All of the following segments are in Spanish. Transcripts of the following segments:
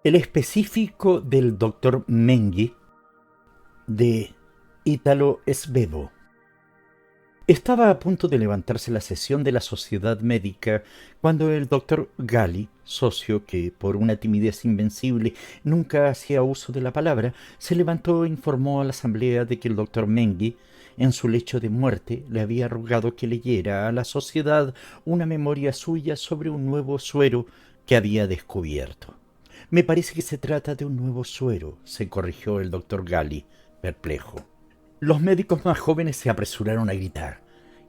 El específico del doctor Menghi de Italo Svevo. Estaba a punto de levantarse la sesión de la sociedad médica cuando el doctor Gali, socio que por una timidez invencible nunca hacía uso de la palabra, se levantó e informó a la asamblea de que el doctor Menghi, en su lecho de muerte, le había rogado que leyera a la sociedad una memoria suya sobre un nuevo suero que había descubierto. Me parece que se trata de un nuevo suero, se corrigió el doctor Gali, perplejo. Los médicos más jóvenes se apresuraron a gritar: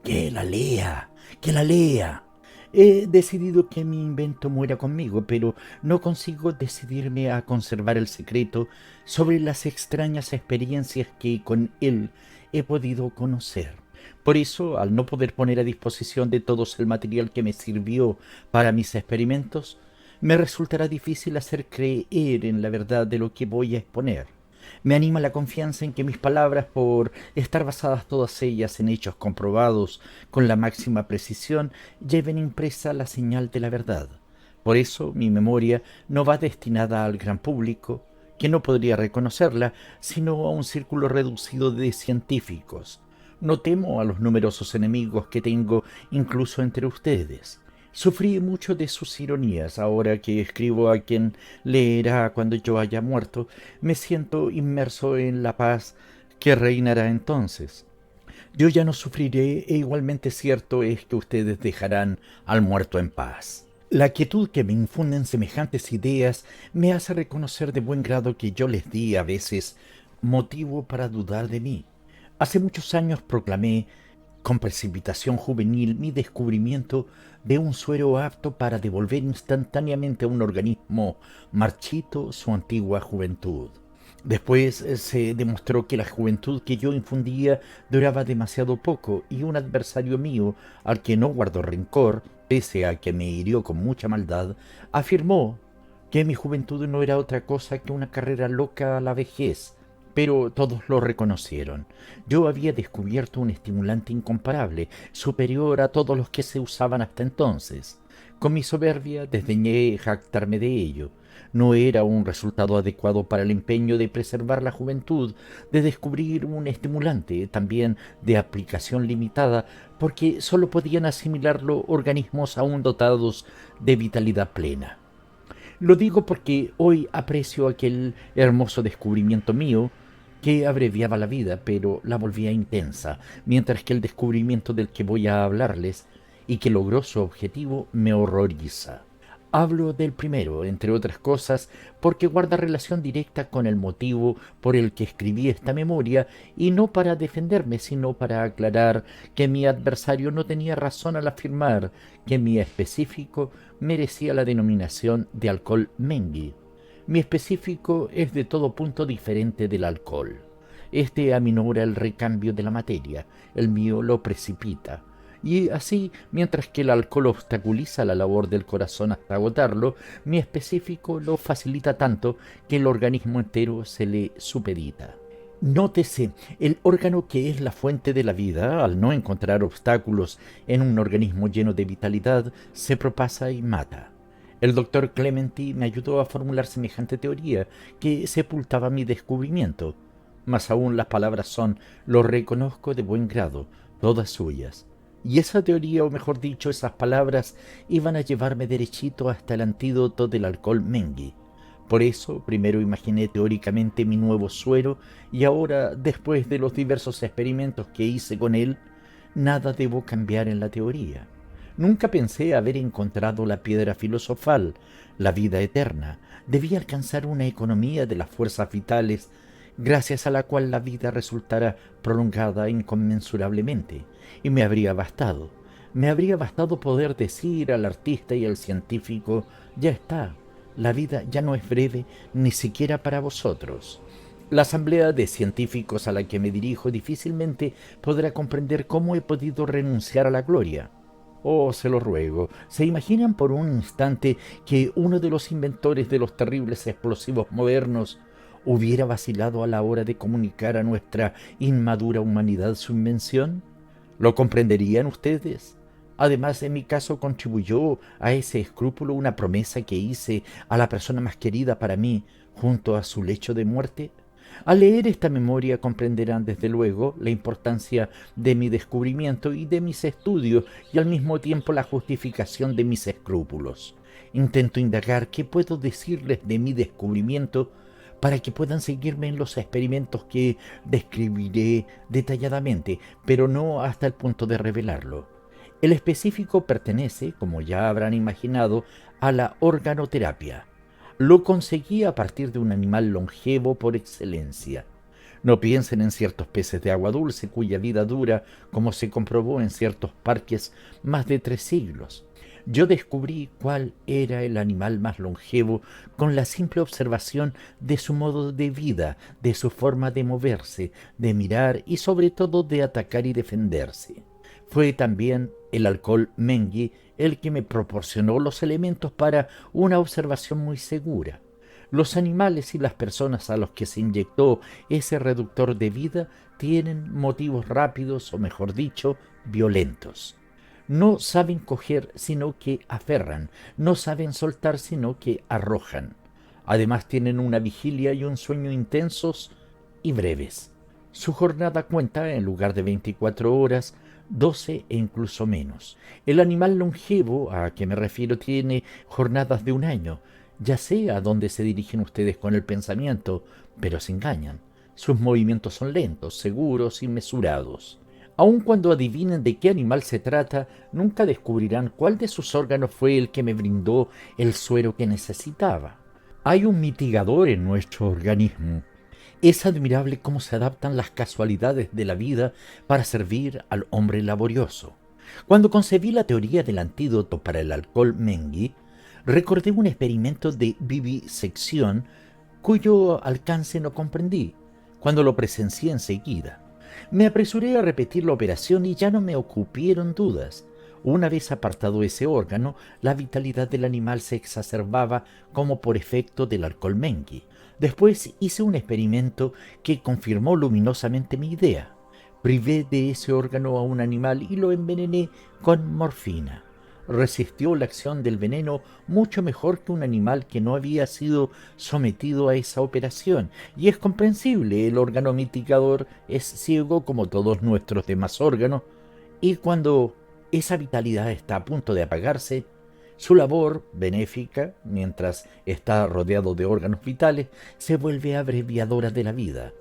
¡Que la lea! ¡Que la lea! He decidido que mi invento muera conmigo, pero no consigo decidirme a conservar el secreto sobre las extrañas experiencias que con él he podido conocer. Por eso, al no poder poner a disposición de todos el material que me sirvió para mis experimentos, me resultará difícil hacer creer en la verdad de lo que voy a exponer. Me anima la confianza en que mis palabras, por estar basadas todas ellas en hechos comprobados con la máxima precisión, lleven impresa la señal de la verdad. Por eso mi memoria no va destinada al gran público, que no podría reconocerla, sino a un círculo reducido de científicos. No temo a los numerosos enemigos que tengo incluso entre ustedes. Sufrí mucho de sus ironías. Ahora que escribo a quien leerá cuando yo haya muerto, me siento inmerso en la paz que reinará entonces. Yo ya no sufriré, e igualmente cierto es que ustedes dejarán al muerto en paz. La quietud que me infunden semejantes ideas me hace reconocer de buen grado que yo les di a veces motivo para dudar de mí. Hace muchos años proclamé con precipitación juvenil mi descubrimiento de un suero apto para devolver instantáneamente a un organismo marchito su antigua juventud. Después se demostró que la juventud que yo infundía duraba demasiado poco, y un adversario mío, al que no guardó rencor, pese a que me hirió con mucha maldad, afirmó que mi juventud no era otra cosa que una carrera loca a la vejez. Pero todos lo reconocieron. Yo había descubierto un estimulante incomparable, superior a todos los que se usaban hasta entonces. Con mi soberbia desdeñé jactarme de ello. No era un resultado adecuado para el empeño de preservar la juventud, de descubrir un estimulante, también de aplicación limitada, porque sólo podían asimilarlo organismos aún dotados de vitalidad plena. Lo digo porque hoy aprecio aquel hermoso descubrimiento mío que abreviaba la vida, pero la volvía intensa, mientras que el descubrimiento del que voy a hablarles y que logró su objetivo me horroriza. Hablo del primero, entre otras cosas, porque guarda relación directa con el motivo por el que escribí esta memoria, y no para defenderme, sino para aclarar que mi adversario no tenía razón al afirmar que mi específico merecía la denominación de alcohol Menghi. Mi específico es de todo punto diferente del alcohol. Este aminora el recambio de la materia, el mío lo precipita. Y así, mientras que el alcohol obstaculiza la labor del corazón hasta agotarlo, mi específico lo facilita tanto que el organismo entero se le supedita. Nótese, el órgano que es la fuente de la vida, al no encontrar obstáculos en un organismo lleno de vitalidad, se propasa y mata. El doctor Clementi me ayudó a formular semejante teoría que sepultaba mi descubrimiento. Mas aún las palabras son, lo reconozco de buen grado, todas suyas. Y esa teoría, o mejor dicho, esas palabras, iban a llevarme derechito hasta el antídoto del alcohol Menghi. Por eso, primero imaginé teóricamente mi nuevo suero, y ahora, después de los diversos experimentos que hice con él, nada debo cambiar en la teoría. Nunca pensé haber encontrado la piedra filosofal, la vida eterna. Debía alcanzar una economía de las fuerzas vitales, gracias a la cual la vida resultara prolongada inconmensurablemente, y me habría bastado. Me habría bastado poder decir al artista y al científico: ya está, la vida ya no es breve ni siquiera para vosotros. La asamblea de científicos a la que me dirijo difícilmente podrá comprender cómo he podido renunciar a la gloria. Oh, se lo ruego, ¿se imaginan por un instante que uno de los inventores de los terribles explosivos modernos hubiera vacilado a la hora de comunicar a nuestra inmadura humanidad su invención? ¿Lo comprenderían ustedes? Además, en mi caso contribuyó a ese escrúpulo una promesa que hice a la persona más querida para mí junto a su lecho de muerte. Al leer esta memoria comprenderán desde luego la importancia de mi descubrimiento y de mis estudios y al mismo tiempo la justificación de mis escrúpulos. Intento indagar qué puedo decirles de mi descubrimiento para que puedan seguirme en los experimentos que describiré detalladamente, pero no hasta el punto de revelarlo. El específico pertenece, como ya habrán imaginado, a la organoterapia. Lo conseguí a partir de un animal longevo por excelencia. No piensen en ciertos peces de agua dulce cuya vida dura, como se comprobó en ciertos parques, más de 3 siglos. Yo descubrí cuál era el animal más longevo con la simple observación de su modo de vida, de su forma de moverse, de mirar y sobre todo de atacar y defenderse. Fue también el alcohol Mengui el que me proporcionó los elementos para una observación muy segura. Los animales y las personas a los que se inyectó ese reductor de vida tienen motivos rápidos o mejor dicho, violentos. No saben coger sino que aferran, no saben soltar sino que arrojan. Además tienen una vigilia y un sueño intensos y breves. Su jornada cuenta, en lugar de 24 horas, 12 e incluso menos. El animal longevo a que me refiero tiene jornadas de un año. Ya sé a dónde se dirigen ustedes con el pensamiento, pero se engañan. Sus movimientos son lentos, seguros y mesurados. Aun cuando adivinen de qué animal se trata, nunca descubrirán cuál de sus órganos fue el que me brindó el suero que necesitaba. Hay un mitigador en nuestro organismo. Es admirable cómo se adaptan las casualidades de la vida para servir al hombre laborioso. Cuando concebí la teoría del antídoto para el alcohol Mengui, recordé un experimento de vivisección cuyo alcance no comprendí cuando lo presencié enseguida. Me apresuré a repetir la operación y ya no me ocupieron dudas. Una vez apartado ese órgano, la vitalidad del animal se exacerbaba como por efecto del alcohol Mengui. Después hice un experimento que confirmó luminosamente mi idea. Privé de ese órgano a un animal y lo envenené con morfina. Resistió la acción del veneno mucho mejor que un animal que no había sido sometido a esa operación, y es comprensible, el órgano mitigador es ciego como todos nuestros demás órganos, y cuando esa vitalidad está a punto de apagarse, su labor benéfica, mientras está rodeado de órganos vitales, se vuelve abreviadora de la vida.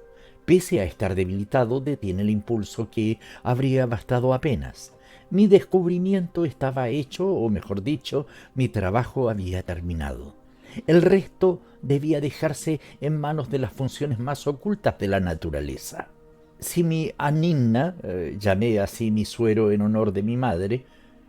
Pese a estar debilitado, detiene el impulso que habría bastado apenas. Mi descubrimiento estaba hecho, o mejor dicho, mi trabajo había terminado. El resto debía dejarse en manos de las funciones más ocultas de la naturaleza. Si mi Aninna, llamé así mi suero en honor de mi madre,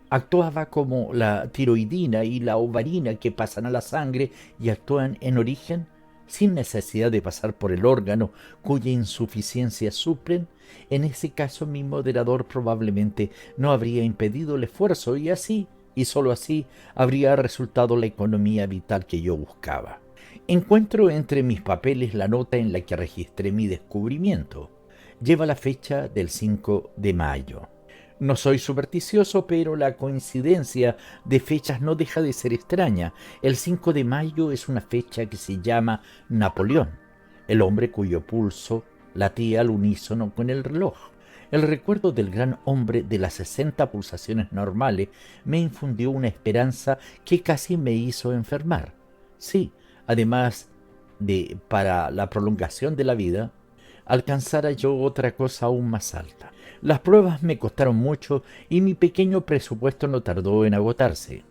actuaba como la tiroidina y la ovarina que pasan a la sangre y actúan en origen, sin necesidad de pasar por el órgano cuya insuficiencia suplen, en ese caso mi moderador probablemente no habría impedido el esfuerzo y así, y sólo así, habría resultado la economía vital que yo buscaba. Encuentro entre mis papeles la nota en la que registré mi descubrimiento. Lleva la fecha del 5 de mayo. No soy supersticioso, pero la coincidencia de fechas no deja de ser extraña. El 5 de mayo es una fecha que se llama Napoleón, el hombre cuyo pulso latía al unísono con el reloj. El recuerdo del gran hombre de las 60 pulsaciones normales me infundió una esperanza que casi me hizo enfermar. Sí, además de, para la prolongación de la vida, alcanzara yo otra cosa aún más alta. Las pruebas me costaron mucho y mi pequeño presupuesto no tardó en agotarse.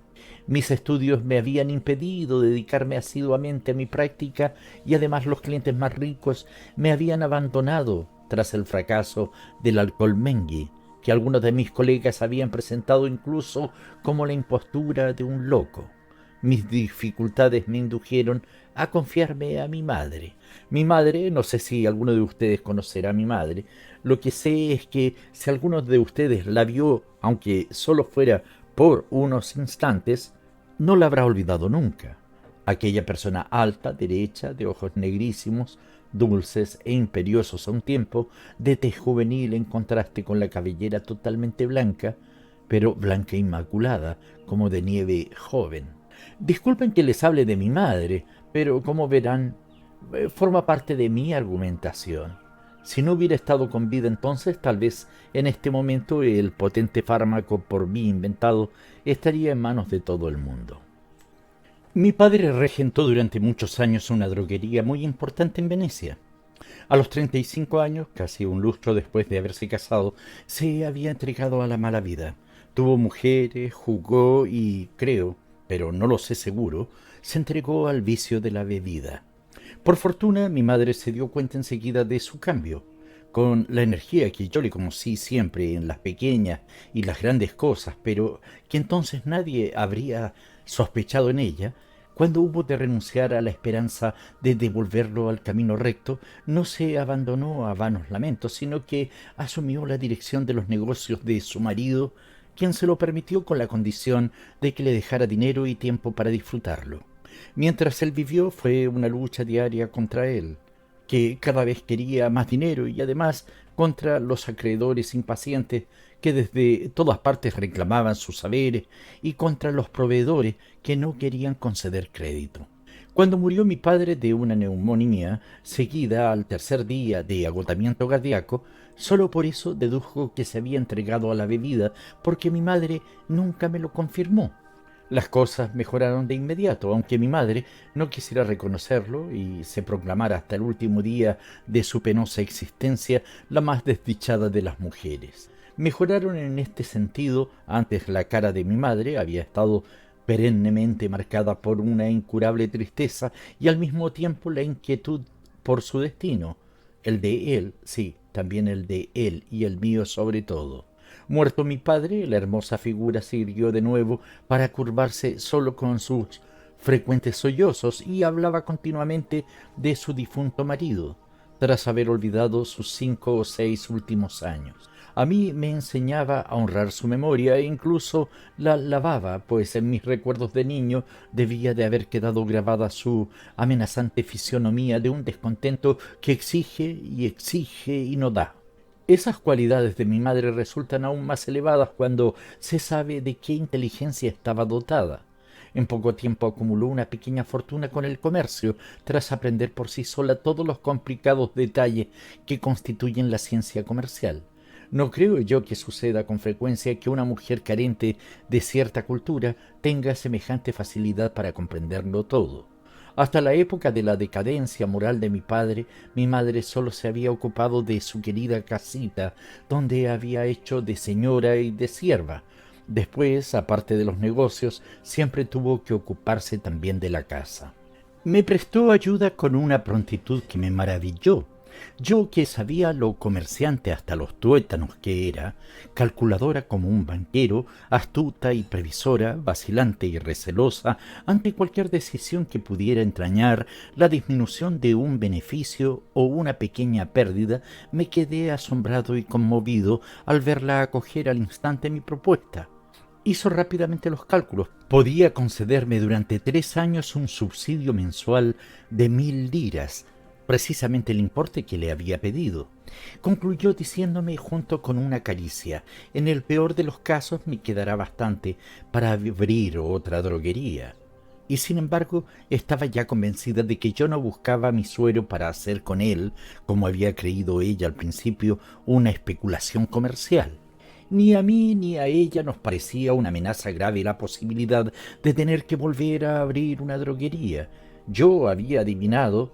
Mis estudios me habían impedido dedicarme asiduamente a mi práctica y además los clientes más ricos me habían abandonado tras el fracaso del alcohol Mengui, que algunos de mis colegas habían presentado incluso como la impostura de un loco. Mis dificultades me indujeron a confiarme a mi madre. Mi madre, no sé si alguno de ustedes conocerá a mi madre, lo que sé es que si alguno de ustedes la vio, aunque solo fuera por unos instantes, no la habrá olvidado nunca. Aquella persona alta, derecha, de ojos negrísimos, dulces e imperiosos a un tiempo, de tez juvenil en contraste con la cabellera totalmente blanca, pero blanca inmaculada, como de nieve joven. Disculpen que les hable de mi madre, pero como verán, forma parte de mi argumentación. Si no hubiera estado con vida entonces, tal vez en este momento el potente fármaco por mí inventado estaría en manos de todo el mundo. Mi padre regentó durante muchos años una droguería muy importante en Venecia. A los 35 años, casi un lustro después de haberse casado, se había entregado a la mala vida. Tuvo mujeres, jugó y, creo, pero no lo sé seguro, se entregó al vicio de la bebida. Por fortuna, mi madre se dio cuenta enseguida de su cambio. Con la energía que yo le conocí siempre en las pequeñas y las grandes cosas, pero que entonces nadie habría sospechado en ella, cuando hubo de renunciar a la esperanza de devolverlo al camino recto, no se abandonó a vanos lamentos, sino que asumió la dirección de los negocios de su marido, quien se lo permitió con la condición de que le dejara dinero y tiempo para disfrutarlo. Mientras él vivió fue una lucha diaria contra él, que cada vez quería más dinero y además contra los acreedores impacientes que desde todas partes reclamaban sus saberes y contra los proveedores que no querían conceder crédito. Cuando murió mi padre de una neumonía seguida al tercer día de agotamiento cardíaco, solo por eso dedujo que se había entregado a la bebida, porque mi madre nunca me lo confirmó. Las cosas mejoraron de inmediato, aunque mi madre no quisiera reconocerlo y se proclamara hasta el último día de su penosa existencia la más desdichada de las mujeres. Mejoraron en este sentido. Antes la cara de mi madre había estado perennemente marcada por una incurable tristeza y al mismo tiempo la inquietud por su destino, el de él, sí, también el de él y el mío sobre todo. Muerto mi padre, la hermosa figura se irguió de nuevo para curvarse solo con sus frecuentes sollozos y hablaba continuamente de su difunto marido, tras haber olvidado sus 5 o 6 últimos años. A mí me enseñaba a honrar su memoria e incluso la lavaba, pues en mis recuerdos de niño debía de haber quedado grabada su amenazante fisonomía de un descontento que exige y no da. Esas cualidades de mi madre resultan aún más elevadas cuando se sabe de qué inteligencia estaba dotada. En poco tiempo acumuló una pequeña fortuna con el comercio, tras aprender por sí sola todos los complicados detalles que constituyen la ciencia comercial. No creo yo que suceda con frecuencia que una mujer carente de cierta cultura tenga semejante facilidad para comprenderlo todo. Hasta la época de la decadencia moral de mi padre, mi madre solo se había ocupado de su querida casita, donde había hecho de señora y de sierva. Después, aparte de los negocios, siempre tuvo que ocuparse también de la casa. Me prestó ayuda con una prontitud que me maravilló. Yo, que sabía lo comerciante hasta los tuétanos que era, calculadora como un banquero, astuta y previsora, vacilante y recelosa ante cualquier decisión que pudiera entrañar la disminución de un beneficio o una pequeña pérdida, me quedé asombrado y conmovido al verla acoger al instante mi propuesta. Hizo rápidamente los cálculos. Podía concederme durante 3 años un subsidio mensual de 1000 liras, precisamente el importe que le había pedido. Concluyó diciéndome junto con una caricia: en el peor de los casos me quedará bastante para abrir otra droguería. Y sin embargo estaba ya convencida de que yo no buscaba mi suero para hacer con él, como había creído ella al principio, una especulación comercial. Ni a mí ni a ella nos parecía una amenaza grave la posibilidad de tener que volver a abrir una droguería. Yo había adivinado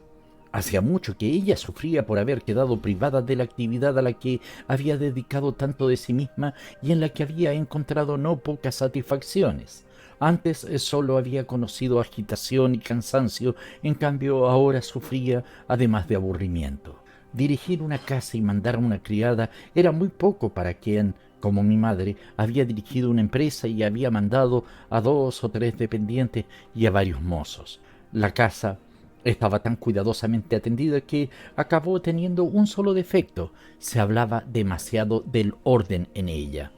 hacía mucho que ella sufría por haber quedado privada de la actividad a la que había dedicado tanto de sí misma y en la que había encontrado no pocas satisfacciones. Antes solo había conocido agitación y cansancio, en cambio ahora sufría además de aburrimiento. Dirigir una casa y mandar a una criada era muy poco para quien, como mi madre, había dirigido una empresa y había mandado a 2 o 3 dependientes y a varios mozos. La casa estaba tan cuidadosamente atendida que acabó teniendo un solo defecto: se hablaba demasiado del orden en ella.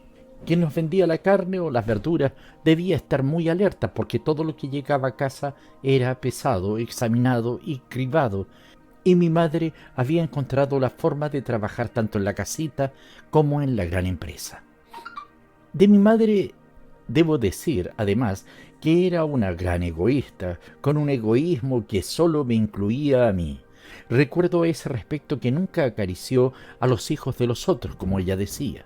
Quien nos vendía la carne o las verduras debía estar muy alerta, porque todo lo que llegaba a casa era pesado, examinado y cribado, y mi madre había encontrado la forma de trabajar tanto en la casita como en la gran empresa. De mi madre debo decir, además, que era una gran egoísta, con un egoísmo que solo me incluía a mí. Recuerdo a ese respecto que nunca acarició a los hijos de los otros, como ella decía.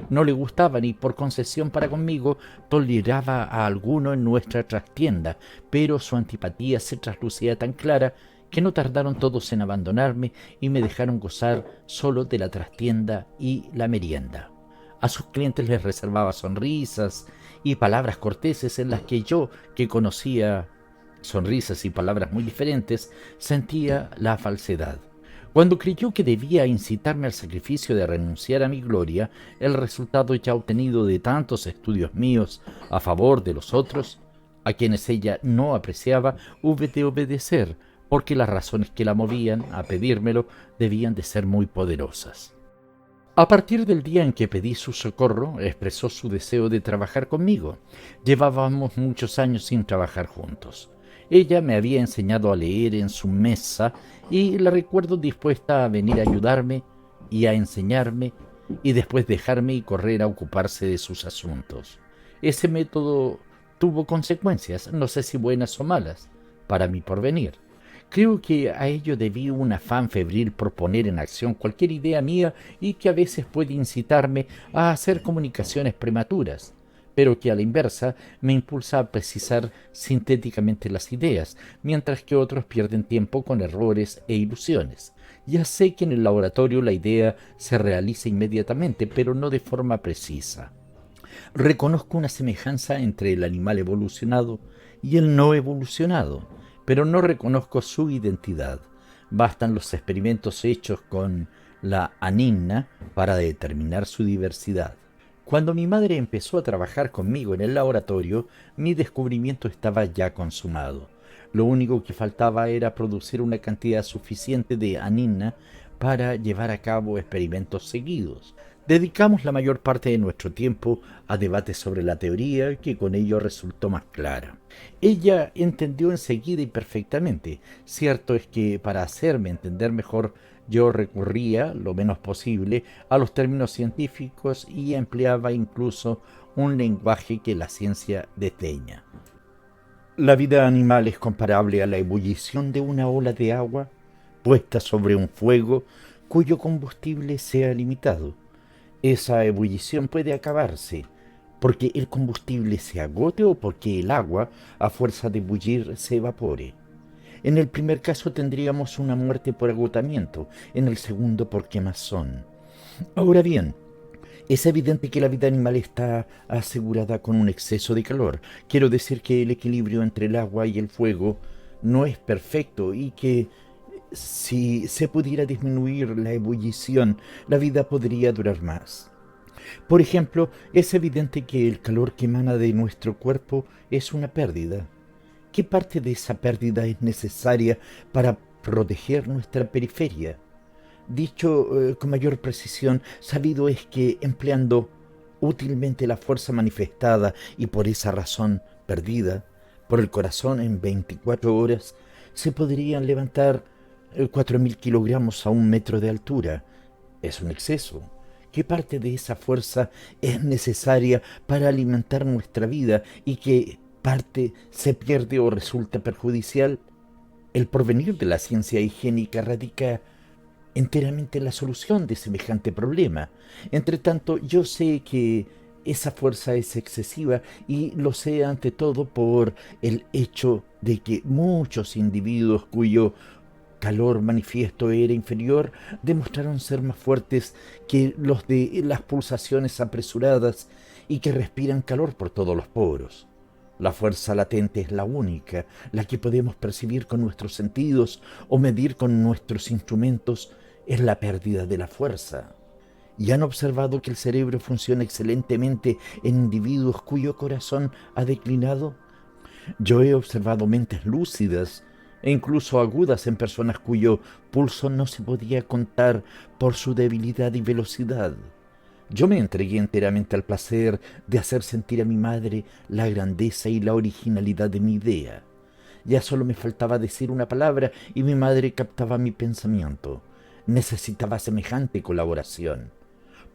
No le gustaban y por concesión para conmigo toleraba a alguno en nuestra trastienda, pero su antipatía se traslucía tan clara que no tardaron todos en abandonarme y me dejaron gozar solo de la trastienda y la merienda. A sus clientes les reservaba sonrisas y palabras corteses en las que yo, que conocía sonrisas y palabras muy diferentes, sentía la falsedad. Cuando creyó que debía incitarme al sacrificio de renunciar a mi gloria, el resultado ya obtenido de tantos estudios míos a favor de los otros, a quienes ella no apreciaba, hube de obedecer, porque las razones que la movían a pedírmelo debían de ser muy poderosas. A partir del día en que pedí su socorro, expresó su deseo de trabajar conmigo. Llevábamos muchos años sin trabajar juntos. Ella me había enseñado a leer en su mesa y la recuerdo dispuesta a venir a ayudarme y a enseñarme y después dejarme y correr a ocuparse de sus asuntos. Ese método tuvo consecuencias, no sé si buenas o malas, para mi porvenir. Creo que a ello debí un afán febril por poner en acción cualquier idea mía y que a veces puede incitarme a hacer comunicaciones prematuras, pero que a la inversa me impulsa a precisar sintéticamente las ideas, mientras que otros pierden tiempo con errores e ilusiones. Ya sé que en el laboratorio la idea se realiza inmediatamente, pero no de forma precisa. Reconozco una semejanza entre el animal evolucionado y el no evolucionado, pero no reconozco su identidad. Bastan los experimentos hechos con la anina para determinar su diversidad. Cuando mi madre empezó a trabajar conmigo en el laboratorio, mi descubrimiento estaba ya consumado. Lo único que faltaba era producir una cantidad suficiente de anina para llevar a cabo experimentos seguidos. Dedicamos la mayor parte de nuestro tiempo a debates sobre la teoría, que con ello resultó más clara. Ella entendió enseguida y perfectamente. Cierto es que para hacerme entender mejor yo recurría, lo menos posible, a los términos científicos y empleaba incluso un lenguaje que la ciencia desdeña. La vida animal es comparable a la ebullición de una ola de agua puesta sobre un fuego cuyo combustible sea limitado. Esa ebullición puede acabarse porque el combustible se agote o porque el agua, a fuerza de bullir, se evapore. En el primer caso tendríamos una muerte por agotamiento, en el segundo por quemazón. Ahora bien, es evidente que la vida animal está asegurada con un exceso de calor. Quiero decir que el equilibrio entre el agua y el fuego no es perfecto y que si se pudiera disminuir la ebullición, la vida podría durar más. Por ejemplo, es evidente que el calor que emana de nuestro cuerpo es una pérdida. ¿Qué parte de esa pérdida es necesaria para proteger nuestra periferia? Dicho con mayor precisión, sabido es que empleando útilmente la fuerza manifestada y por esa razón perdida por el corazón en 24 horas, se podrían levantar 4.000 kilogramos a 1 metro de altura. Es un exceso. ¿Qué parte de esa fuerza es necesaria para alimentar nuestra vida y qué parte se pierde o resulta perjudicial? El porvenir de la ciencia higiénica radica enteramente en la solución de semejante problema. Entre tanto, yo sé que esa fuerza es excesiva y lo sé ante todo por el hecho de que muchos individuos cuyo calor manifiesto era inferior demostraron ser más fuertes que los de las pulsaciones apresuradas y que respiran calor por todos los poros. La fuerza latente es la única, la que podemos percibir con nuestros sentidos o medir con nuestros instrumentos, es la pérdida de la fuerza. ¿Y han observado que el cerebro funciona excelentemente en individuos cuyo corazón ha declinado? Yo he observado mentes lúcidas e incluso agudas en personas cuyo pulso no se podía contar por su debilidad y velocidad. Yo me entregué enteramente al placer de hacer sentir a mi madre la grandeza y la originalidad de mi idea. Ya solo me faltaba decir una palabra y mi madre captaba mi pensamiento. Necesitaba semejante colaboración.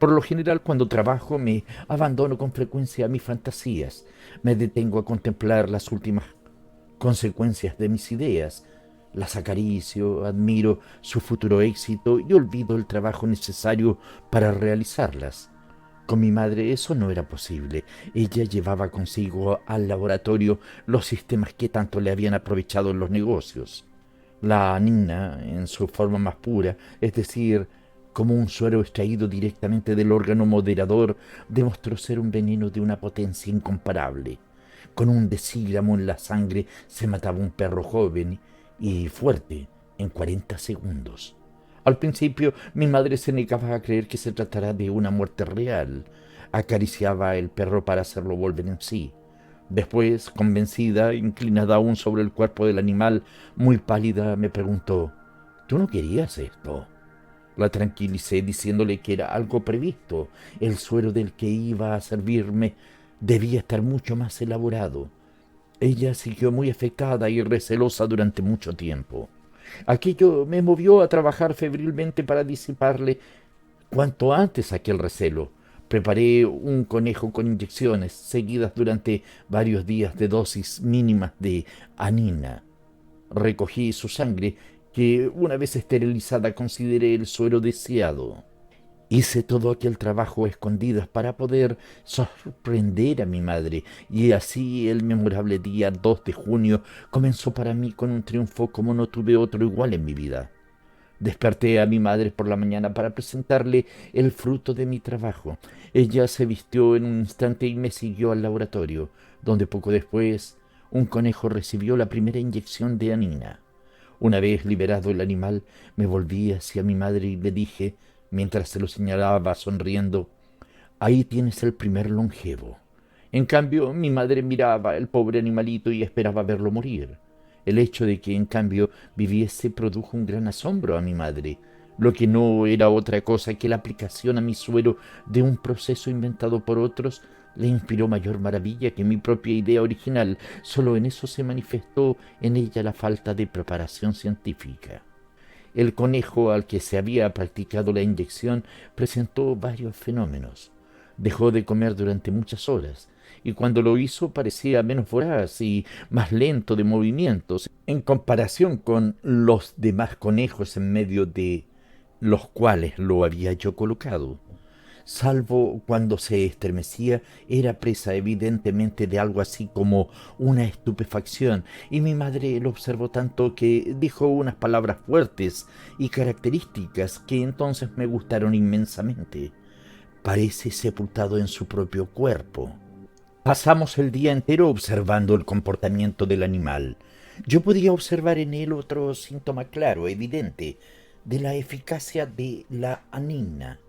Por lo general, cuando trabajo, me abandono con frecuencia a mis fantasías. Me detengo a contemplar las últimas consecuencias de mis ideas. Las acaricio, admiro su futuro éxito y olvido el trabajo necesario para realizarlas. Con mi madre eso no era posible. Ella llevaba consigo al laboratorio los sistemas que tanto le habían aprovechado en los negocios. La anina, en su forma más pura, es decir, como un suero extraído directamente del órgano moderador, demostró ser un veneno de una potencia incomparable. Con un decígramo en la sangre se mataba un perro joven y fuerte en 40 segundos. Al principio mi madre se negaba a creer que se tratara de una muerte real. Acariciaba el perro para hacerlo volver en sí. Después, convencida, inclinada aún sobre el cuerpo del animal, muy pálida, me preguntó: «¿Tú no querías esto?». La tranquilicé diciéndole que era algo previsto. El suero del que iba a servirme debía estar mucho más elaborado. Ella siguió muy afectada y recelosa durante mucho tiempo. Aquello me movió a trabajar febrilmente para disiparle cuanto antes aquel recelo. Preparé un conejo con inyecciones seguidas durante varios días de dosis mínimas de anina. Recogí su sangre, que una vez esterilizada consideré el suero deseado. Hice todo aquel trabajo a escondidas para poder sorprender a mi madre, y así el memorable día 2 de junio comenzó para mí con un triunfo como no tuve otro igual en mi vida. Desperté a mi madre por la mañana para presentarle el fruto de mi trabajo. Ella se vistió en un instante y me siguió al laboratorio, donde poco después un conejo recibió la primera inyección de anina. Una vez liberado el animal, me volví hacia mi madre y le dije, mientras se lo señalaba sonriendo: «Ahí tienes el primer longevo». En cambio, mi madre miraba el pobre animalito y esperaba verlo morir. El hecho de que, en cambio, viviese produjo un gran asombro a mi madre, lo que no era otra cosa que la aplicación a mi suero de un proceso inventado por otros. Le inspiró mayor maravilla que mi propia idea original. Solo en eso se manifestó en ella la falta de preparación científica. El conejo al que se había practicado la inyección presentó varios fenómenos. Dejó de comer durante muchas horas, y cuando lo hizo parecía menos voraz y más lento de movimientos en comparación con los demás conejos en medio de los cuales lo había yo colocado. Salvo cuando se estremecía, era presa evidentemente de algo así como una estupefacción, y mi madre lo observó tanto que dijo unas palabras fuertes y características que entonces me gustaron inmensamente. «Parece sepultado en su propio cuerpo». Pasamos el día entero observando el comportamiento del animal. Yo podía observar en él otro síntoma claro, evidente, de la eficacia de la anina.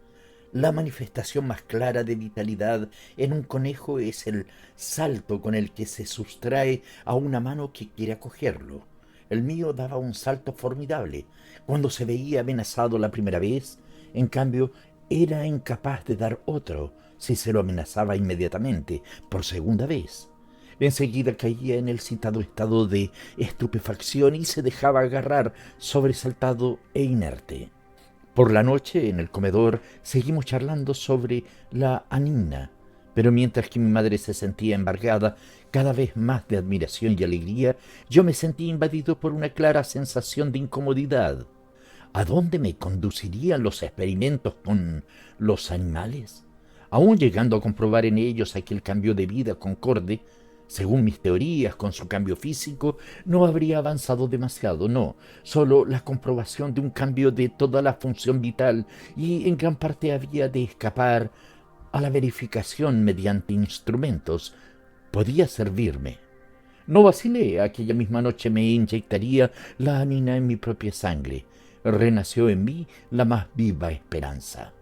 La manifestación más clara de vitalidad en un conejo es el salto con el que se sustrae a una mano que quiere acogerlo. El mío daba un salto formidable. Cuando se veía amenazado la primera vez, en cambio, era incapaz de dar otro si se lo amenazaba inmediatamente por segunda vez. Enseguida caía en el citado estado de estupefacción y se dejaba agarrar, sobresaltado e inerte. Por la noche, en el comedor, seguimos charlando sobre la anina, pero mientras que mi madre se sentía embargada cada vez más de admiración y alegría, yo me sentí invadido por una clara sensación de incomodidad. ¿A dónde me conducirían los experimentos con los animales? Aún llegando a comprobar en ellos aquel cambio de vida concorde, según mis teorías, con su cambio físico, no habría avanzado demasiado, no, solo la comprobación de un cambio de toda la función vital, y en gran parte había de escapar a la verificación mediante instrumentos. Podía servirme. No vacilé, aquella misma noche me inyectaría la anina en mi propia sangre. Renació en mí la más viva esperanza.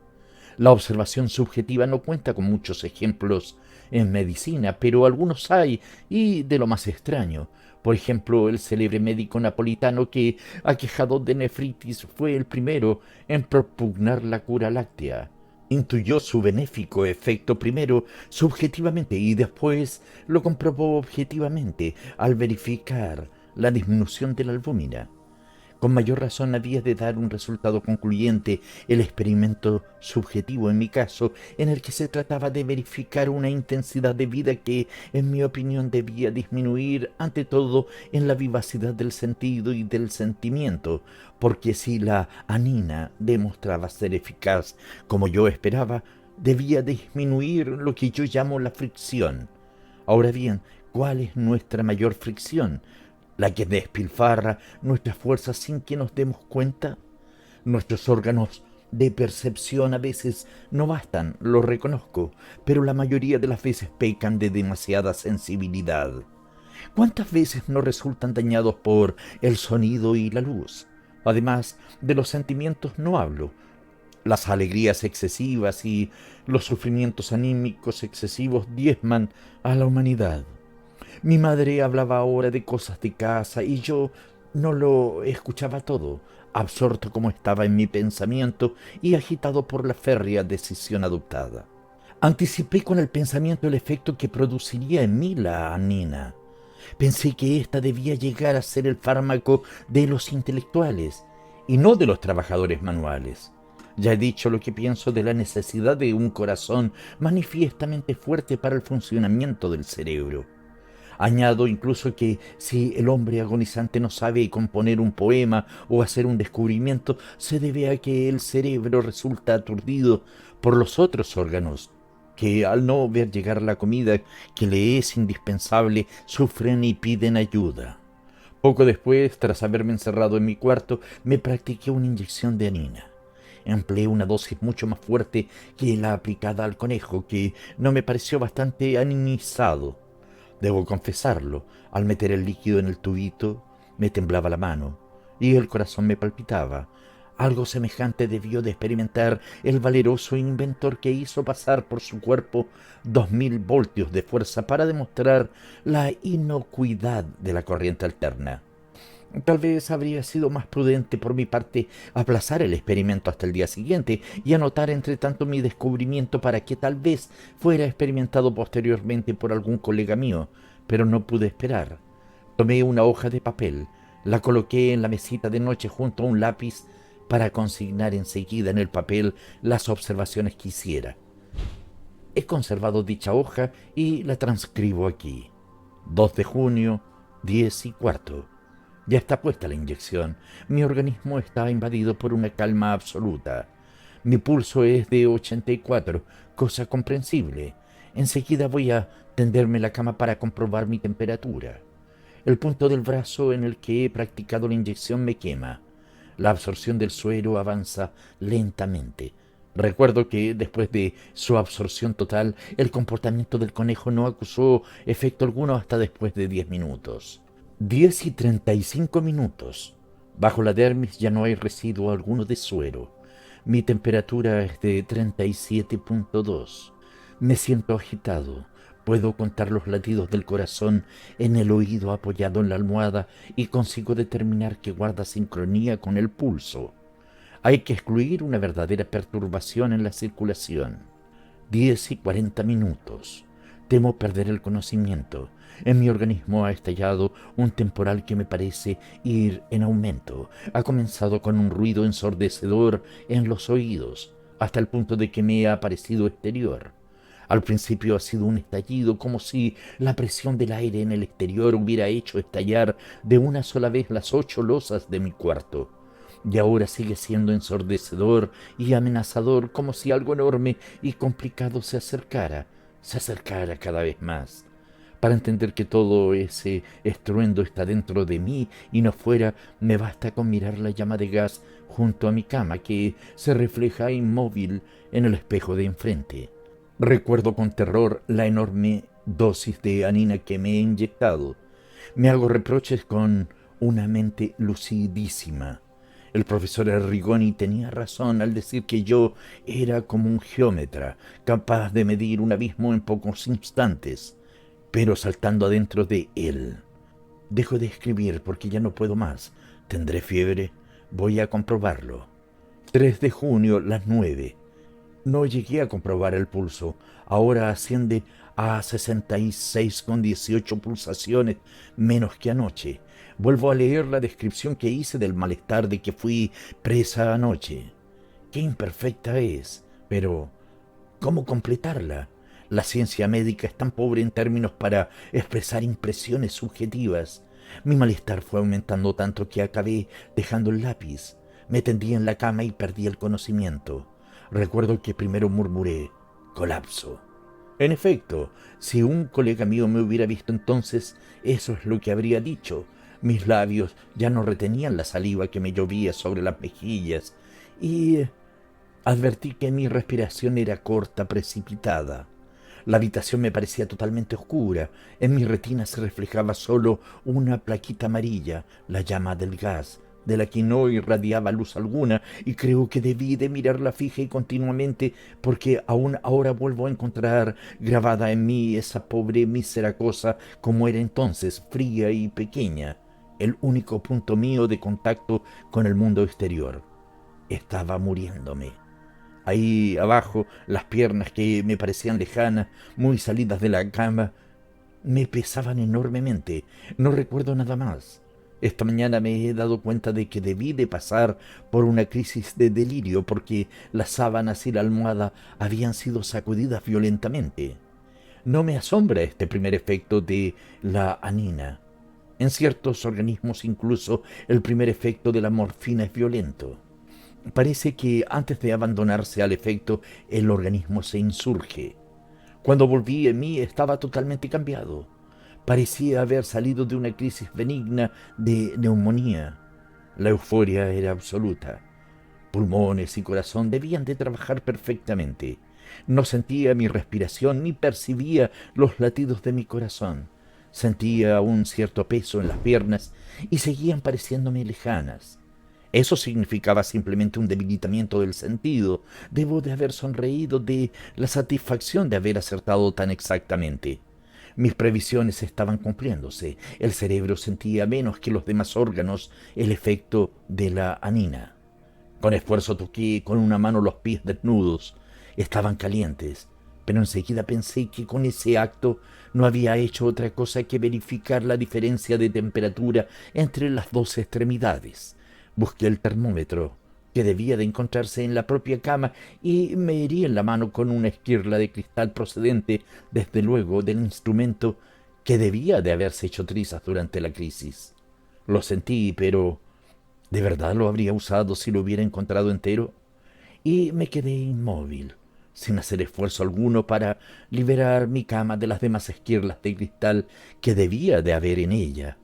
La observación subjetiva no cuenta con muchos ejemplos en medicina, pero algunos hay, y de lo más extraño. Por ejemplo, el célebre médico napolitano que, aquejado de nefritis, fue el primero en propugnar la cura láctea. Intuyó su benéfico efecto primero subjetivamente y después lo comprobó objetivamente al verificar la disminución de la albúmina. Con mayor razón había de dar un resultado concluyente el experimento subjetivo en mi caso, en el que se trataba de verificar una intensidad de vida que, en mi opinión, debía disminuir ante todo en la vivacidad del sentido y del sentimiento, porque si la anina demostraba ser eficaz como yo esperaba, debía disminuir lo que yo llamo la fricción. Ahora bien, ¿cuál es nuestra mayor fricción? La que despilfarra nuestras fuerzas sin que nos demos cuenta. Nuestros órganos de percepción a veces no bastan, lo reconozco, pero la mayoría de las veces pecan de demasiada sensibilidad. ¿Cuántas veces no resultan dañados por el sonido y la luz? Además de los sentimientos no hablo. Las alegrías excesivas y los sufrimientos anímicos excesivos diezman a la humanidad. Mi madre hablaba ahora de cosas de casa y yo no lo escuchaba todo, absorto como estaba en mi pensamiento y agitado por la férrea decisión adoptada. Anticipé con el pensamiento el efecto que produciría en mí la anina. Pensé que ésta debía llegar a ser el fármaco de los intelectuales y no de los trabajadores manuales. Ya he dicho lo que pienso de la necesidad de un corazón manifiestamente fuerte para el funcionamiento del cerebro. Añado incluso que si el hombre agonizante no sabe componer un poema o hacer un descubrimiento, se debe a que el cerebro resulta aturdido por los otros órganos, que al no ver llegar la comida que le es indispensable, sufren y piden ayuda. Poco después, tras haberme encerrado en mi cuarto, me practiqué una inyección de anina. Empleé una dosis mucho más fuerte que la aplicada al conejo, que no me pareció bastante aninizado. Debo confesarlo, al meter el líquido en el tubito me temblaba la mano y el corazón me palpitaba. Algo semejante debió de experimentar el valeroso inventor que hizo pasar por su cuerpo 2000 voltios de fuerza para demostrar la inocuidad de la corriente alterna. Tal vez habría sido más prudente por mi parte aplazar el experimento hasta el día siguiente y anotar entre tanto mi descubrimiento para que tal vez fuera experimentado posteriormente por algún colega mío, pero no pude esperar. Tomé una hoja de papel, la coloqué en la mesita de noche junto a un lápiz para consignar enseguida en el papel las observaciones que hiciera. He conservado dicha hoja y la transcribo aquí. 2 de junio, 10:15. Ya está puesta la inyección. Mi organismo está invadido por una calma absoluta. Mi pulso es de 84, cosa comprensible. Enseguida voy a tenderme en la cama para comprobar mi temperatura. El punto del brazo en el que he practicado la inyección me quema. La absorción del suero avanza lentamente. Recuerdo que después de su absorción total, el comportamiento del conejo no acusó efecto alguno hasta después de 10 minutos. 10:35. Bajo la dermis ya no hay residuo alguno de suero. Mi temperatura es de 37,2. Me siento agitado. Puedo contar los latidos del corazón en el oído apoyado en la almohada y consigo determinar que guarda sincronía con el pulso. Hay que excluir una verdadera perturbación en la circulación. 10:40. Temo perder el conocimiento. En mi organismo ha estallado un temporal que me parece ir en aumento. Ha comenzado con un ruido ensordecedor en los oídos, hasta el punto de que me ha parecido exterior. Al principio ha sido un estallido, como si la presión del aire en el exterior hubiera hecho estallar de una sola vez las 8 losas de mi cuarto. Y ahora sigue siendo ensordecedor y amenazador, como si algo enorme y complicado se acercara cada vez más. Para entender que todo ese estruendo está dentro de mí y no fuera, me basta con mirar la llama de gas junto a mi cama, que se refleja inmóvil en el espejo de enfrente. Recuerdo con terror la enorme dosis de anina que me he inyectado. Me hago reproches con una mente lucidísima. El profesor Arrigoni tenía razón al decir que yo era como un geómetra, capaz de medir un abismo en pocos instantes, pero saltando adentro de él. Dejo de escribir porque ya no puedo más. ¿Tendré fiebre? Voy a comprobarlo. 3 de junio, las 9. No llegué a comprobar el pulso. Ahora asciende a 66,18 pulsaciones, menos que anoche. Vuelvo a leer la descripción que hice del malestar de que fui presa anoche. Qué imperfecta es, pero ¿cómo completarla? La ciencia médica es tan pobre en términos para expresar impresiones subjetivas. Mi malestar fue aumentando tanto que acabé dejando el lápiz. Me tendí en la cama y perdí el conocimiento. Recuerdo que primero murmuré, colapso. En efecto, si un colega mío me hubiera visto entonces, eso es lo que habría dicho. Mis labios ya no retenían la saliva que me llovía sobre las mejillas y advertí que mi respiración era corta, precipitada. La habitación me parecía totalmente oscura. En mi retina se reflejaba solo una plaquita amarilla, la llama del gas, de la que no irradiaba luz alguna, y creo que debí de mirarla fija y continuamente, porque aún ahora vuelvo a encontrar grabada en mí esa pobre mísera cosa como era entonces, fría y pequeña, el único punto mío de contacto con el mundo exterior. Estaba muriéndome. Ahí abajo, las piernas que me parecían lejanas, muy salidas de la cama, me pesaban enormemente. No recuerdo nada más. Esta mañana me he dado cuenta de que debí de pasar por una crisis de delirio porque las sábanas y la almohada habían sido sacudidas violentamente. No me asombra este primer efecto de la anina. En ciertos organismos incluso el primer efecto de la morfina es violento. Parece que antes de abandonarse al efecto, el organismo se insurge. Cuando volví en mí estaba totalmente cambiado. Parecía haber salido de una crisis benigna de neumonía. La euforia era absoluta. Pulmones y corazón debían de trabajar perfectamente. No sentía mi respiración ni percibía los latidos de mi corazón. Sentía un cierto peso en las piernas y seguían pareciéndome lejanas. Eso significaba simplemente un debilitamiento del sentido. Debo de haber sonreído de la satisfacción de haber acertado tan exactamente. Mis previsiones estaban cumpliéndose. El cerebro sentía menos que los demás órganos el efecto de la anina. Con esfuerzo toqué con una mano los pies desnudos. Estaban calientes, pero enseguida pensé que con ese acto no había hecho otra cosa que verificar la diferencia de temperatura entre las dos extremidades. Busqué el termómetro, que debía de encontrarse en la propia cama, y me herí en la mano con una esquirla de cristal procedente, desde luego, del instrumento que debía de haberse hecho trizas durante la crisis. Lo sentí, pero ¿de verdad lo habría usado si lo hubiera encontrado entero? Y me quedé inmóvil, sin hacer esfuerzo alguno para liberar mi cama de las demás esquirlas de cristal que debía de haber en ella.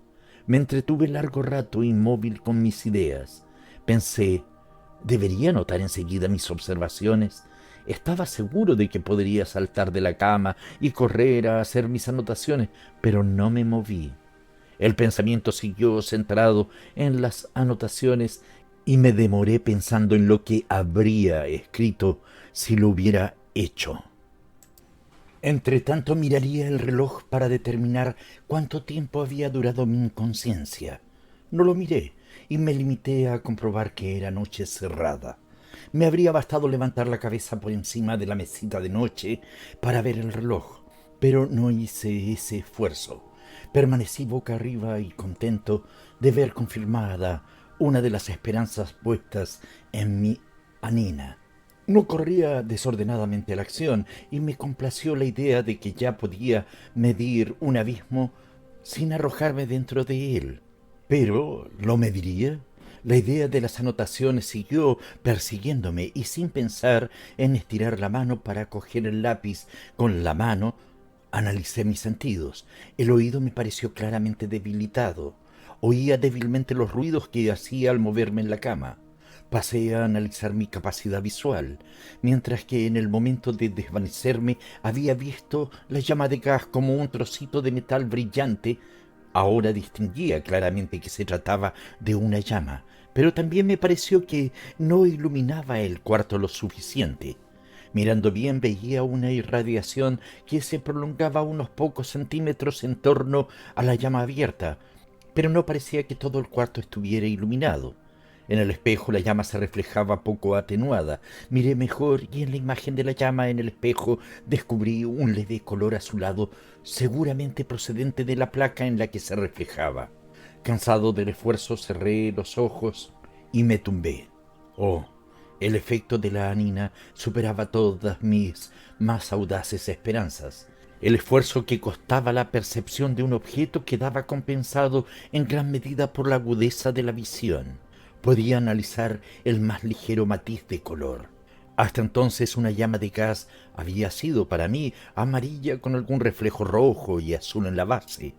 Me entretuve largo rato inmóvil con mis ideas. Pensé, ¿debería notar enseguida mis observaciones? Estaba seguro de que podría saltar de la cama y correr a hacer mis anotaciones, pero no me moví. El pensamiento siguió centrado en las anotaciones y me demoré pensando en lo que habría escrito si lo hubiera hecho. Entretanto miraría el reloj para determinar cuánto tiempo había durado mi inconsciencia. No lo miré y me limité a comprobar que era noche cerrada. Me habría bastado levantar la cabeza por encima de la mesita de noche para ver el reloj, pero no hice ese esfuerzo. Permanecí boca arriba y contento de ver confirmada una de las esperanzas puestas en mi Anina. No corría desordenadamente a la acción y me complació la idea de que ya podía medir un abismo sin arrojarme dentro de él. Pero, ¿lo mediría? La idea de las anotaciones siguió persiguiéndome y sin pensar en estirar la mano para coger el lápiz con la mano, analicé mis sentidos. El oído me pareció claramente debilitado. Oía débilmente los ruidos que hacía al moverme en la cama. Pasé a analizar mi capacidad visual, mientras que en el momento de desvanecerme había visto la llama de gas como un trocito de metal brillante. Ahora distinguía claramente que se trataba de una llama, pero también me pareció que no iluminaba el cuarto lo suficiente. Mirando bien veía una irradiación que se prolongaba unos pocos centímetros en torno a la llama abierta, pero no parecía que todo el cuarto estuviera iluminado. En el espejo la llama se reflejaba poco atenuada. Miré mejor y en la imagen de la llama en el espejo descubrí un leve color azulado, seguramente procedente de la placa en la que se reflejaba. Cansado del esfuerzo cerré los ojos y me tumbé. Oh, el efecto de la anina superaba todas mis más audaces esperanzas. El esfuerzo que costaba la percepción de un objeto quedaba compensado en gran medida por la agudeza de la visión. Podía analizar el más ligero matiz de color. Hasta entonces una llama de gas había sido para mí amarilla con algún reflejo rojo y azul en la base.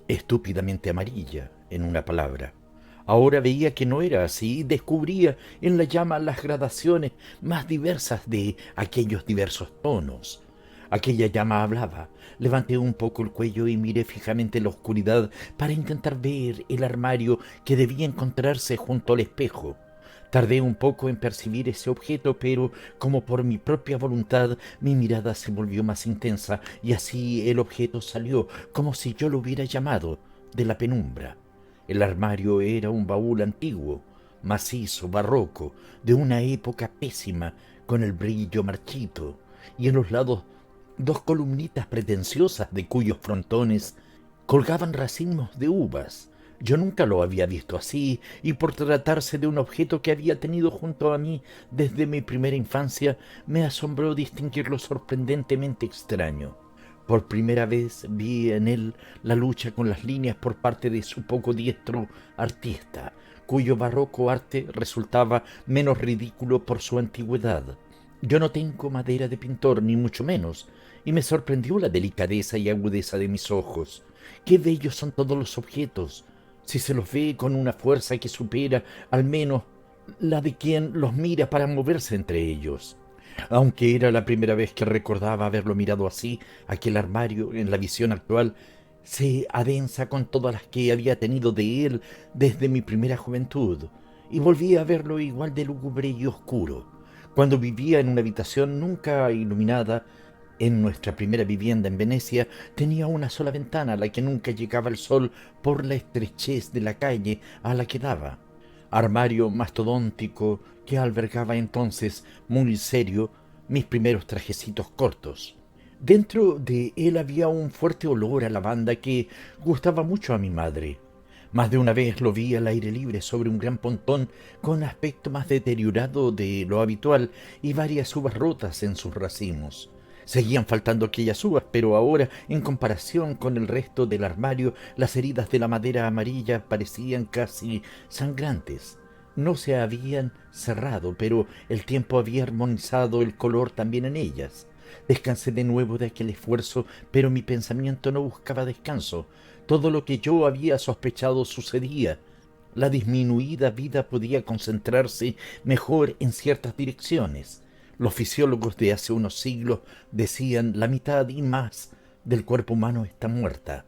Estúpidamente amarilla, en una palabra. Ahora veía que no era así y descubría en la llama las gradaciones más diversas de aquellos diversos tonos. Aquella llama hablaba. Levanté un poco el cuello y miré fijamente la oscuridad para intentar ver el armario que debía encontrarse junto al espejo. Tardé un poco en percibir ese objeto, pero como por mi propia voluntad, mi mirada se volvió más intensa y así el objeto salió, como si yo lo hubiera llamado, de la penumbra. El armario era un baúl antiguo, macizo, barroco, de una época pésima, con el brillo marchito, y en los lados dos columnitas pretenciosas de cuyos frontones colgaban racimos de uvas. Yo nunca lo había visto así, y por tratarse de un objeto que había tenido junto a mí desde mi primera infancia, me asombró distinguirlo sorprendentemente extraño. Por primera vez vi en él la lucha con las líneas por parte de su poco diestro artista, cuyo barroco arte resultaba menos ridículo por su antigüedad. Yo no tengo madera de pintor, ni mucho menos, y me sorprendió la delicadeza y agudeza de mis ojos. Qué bellos son todos los objetos, si se los ve con una fuerza que supera, al menos, la de quien los mira para moverse entre ellos. Aunque era la primera vez que recordaba haberlo mirado así, aquel armario, en la visión actual, se adensa con todas las que había tenido de él desde mi primera juventud, y volví a verlo igual de lúgubre y oscuro. Cuando vivía en una habitación nunca iluminada, en nuestra primera vivienda en Venecia, tenía una sola ventana a la que nunca llegaba el sol por la estrechez de la calle a la que daba. Armario mastodóntico que albergaba entonces, muy serio, mis primeros trajecitos cortos. Dentro de él había un fuerte olor a lavanda que gustaba mucho a mi madre. Más de una vez lo vi al aire libre sobre un gran pontón con aspecto más deteriorado de lo habitual y varias uvas rotas en sus racimos. Seguían faltando aquellas uvas, pero ahora, en comparación con el resto del armario, las heridas de la madera amarilla parecían casi sangrantes. No se habían cerrado, pero el tiempo había armonizado el color también en ellas. Descansé de nuevo de aquel esfuerzo, pero mi pensamiento no buscaba descanso. Todo lo que yo había sospechado sucedía. La disminuida vida podía concentrarse mejor en ciertas direcciones. Los fisiólogos de hace unos siglos decían la mitad y más del cuerpo humano está muerta.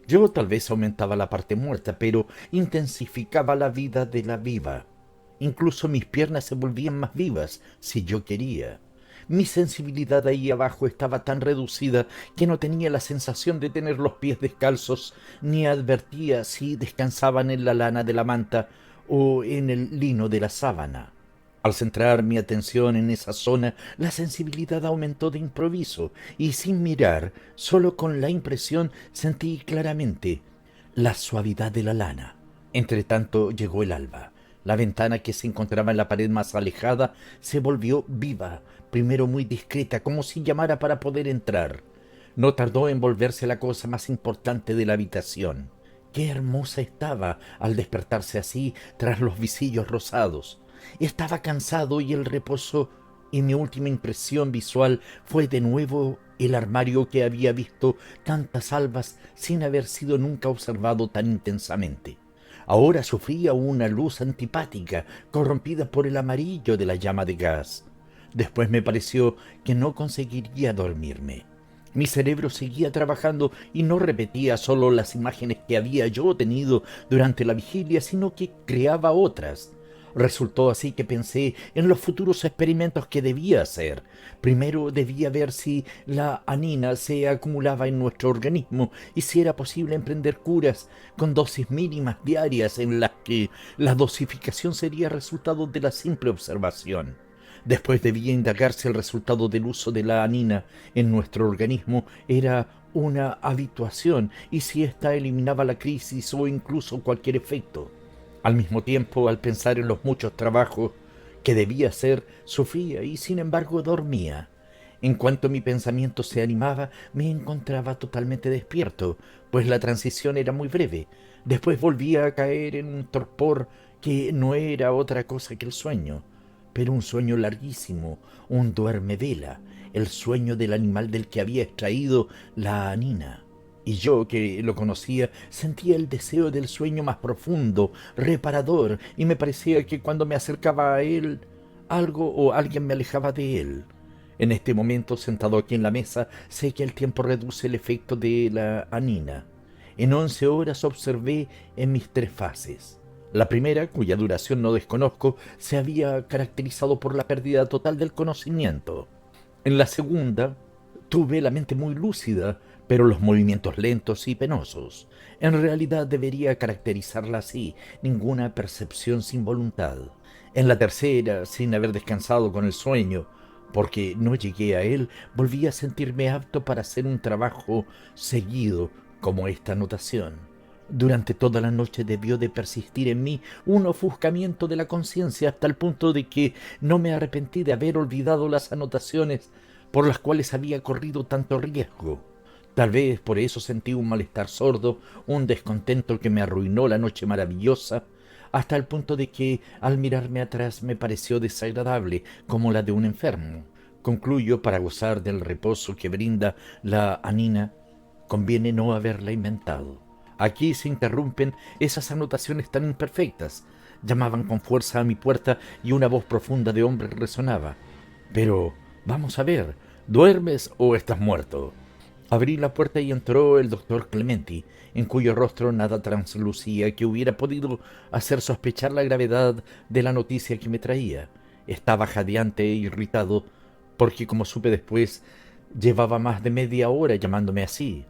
Yo tal vez aumentaba la parte muerta, pero intensificaba la vida de la viva. Incluso mis piernas se volvían más vivas si yo quería. Mi sensibilidad ahí abajo estaba tan reducida que no tenía la sensación de tener los pies descalzos, ni advertía si descansaban en la lana de la manta o en el lino de la sábana. Al centrar mi atención en esa zona, la sensibilidad aumentó de improviso y sin mirar, solo con la impresión, sentí claramente la suavidad de la lana. Entretanto llegó el alba. La ventana que se encontraba en la pared más alejada se volvió viva, primero muy discreta, como si llamara para poder entrar. No tardó en volverse la cosa más importante de la habitación. Qué hermosa estaba al despertarse así tras los visillos rosados. Estaba cansado y el reposo, y mi última impresión visual fue de nuevo el armario que había visto tantas albas sin haber sido nunca observado tan intensamente. Ahora sufría una luz antipática, corrompida por el amarillo de la llama de gas. Después me pareció que no conseguiría dormirme. Mi cerebro seguía trabajando y no repetía solo las imágenes que había yo tenido durante la vigilia, sino que creaba otras. Resultó así que pensé en los futuros experimentos que debía hacer. Primero debía ver si la anina se acumulaba en nuestro organismo y si era posible emprender curas con dosis mínimas diarias en las que la dosificación sería resultado de la simple observación. Después debía indagar si el resultado del uso de la anina en nuestro organismo era una habituación y si ésta eliminaba la crisis o incluso cualquier efecto. Al mismo tiempo, al pensar en los muchos trabajos que debía hacer, sufría y sin embargo dormía. En cuanto mi pensamiento se animaba, me encontraba totalmente despierto, pues la transición era muy breve. Después volvía a caer en un torpor que no era otra cosa que el sueño, pero un sueño larguísimo, un duerme-vela, el sueño del animal del que había extraído la anina. Y yo, que lo conocía, sentía el deseo del sueño más profundo, reparador, y me parecía que cuando me acercaba a él, algo o alguien me alejaba de él. En este momento, sentado aquí en la mesa, sé que el tiempo reduce el efecto de la anina. En 11 horas observé en mis 3 fases. La primera, cuya duración no desconozco, se había caracterizado por la pérdida total del conocimiento. En la segunda, tuve la mente muy lúcida, pero los movimientos lentos y penosos. En realidad debería caracterizarla así, ninguna percepción sin voluntad. En la tercera, sin haber descansado con el sueño, porque no llegué a él, volví a sentirme apto para hacer un trabajo seguido como esta anotación. Durante toda la noche debió de persistir en mí un ofuscamiento de la conciencia hasta el punto de que no me arrepentí de haber olvidado las anotaciones por las cuales había corrido tanto riesgo. Tal vez por eso sentí un malestar sordo, un descontento que me arruinó la noche maravillosa, hasta el punto de que al mirarme atrás me pareció desagradable como la de un enfermo. Concluyo, para gozar del reposo que brinda la anina, conviene no haberla inventado. Aquí se interrumpen esas anotaciones tan imperfectas. Llamaban con fuerza a mi puerta y una voz profunda de hombre resonaba. Pero, vamos a ver, ¿duermes o estás muerto? Abrí la puerta y entró el doctor Clementi, en cuyo rostro nada translucía que hubiera podido hacer sospechar la gravedad de la noticia que me traía. Estaba jadeante e irritado, porque, como supe después, llevaba más de media hora llamándome así.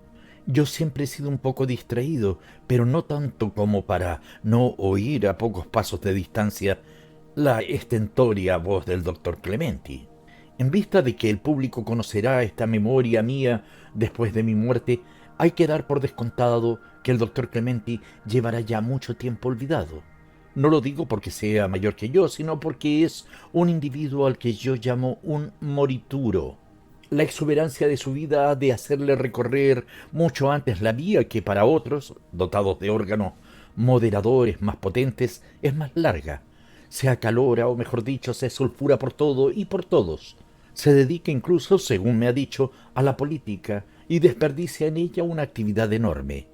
Yo siempre he sido un poco distraído, pero no tanto como para no oír a pocos pasos de distancia la estentórea voz del doctor Clementi. En vista de que el público conocerá esta memoria mía después de mi muerte, hay que dar por descontado que el doctor Clementi llevará ya mucho tiempo olvidado. No lo digo porque sea mayor que yo, sino porque es un individuo al que yo llamo un morituro. La exuberancia de su vida ha de hacerle recorrer mucho antes la vía que para otros, dotados de órganos moderadores más potentes, es más larga. Se acalora, o mejor dicho, se sulfura por todo y por todos. Se dedica incluso, según me ha dicho, a la política y desperdicia en ella una actividad enorme.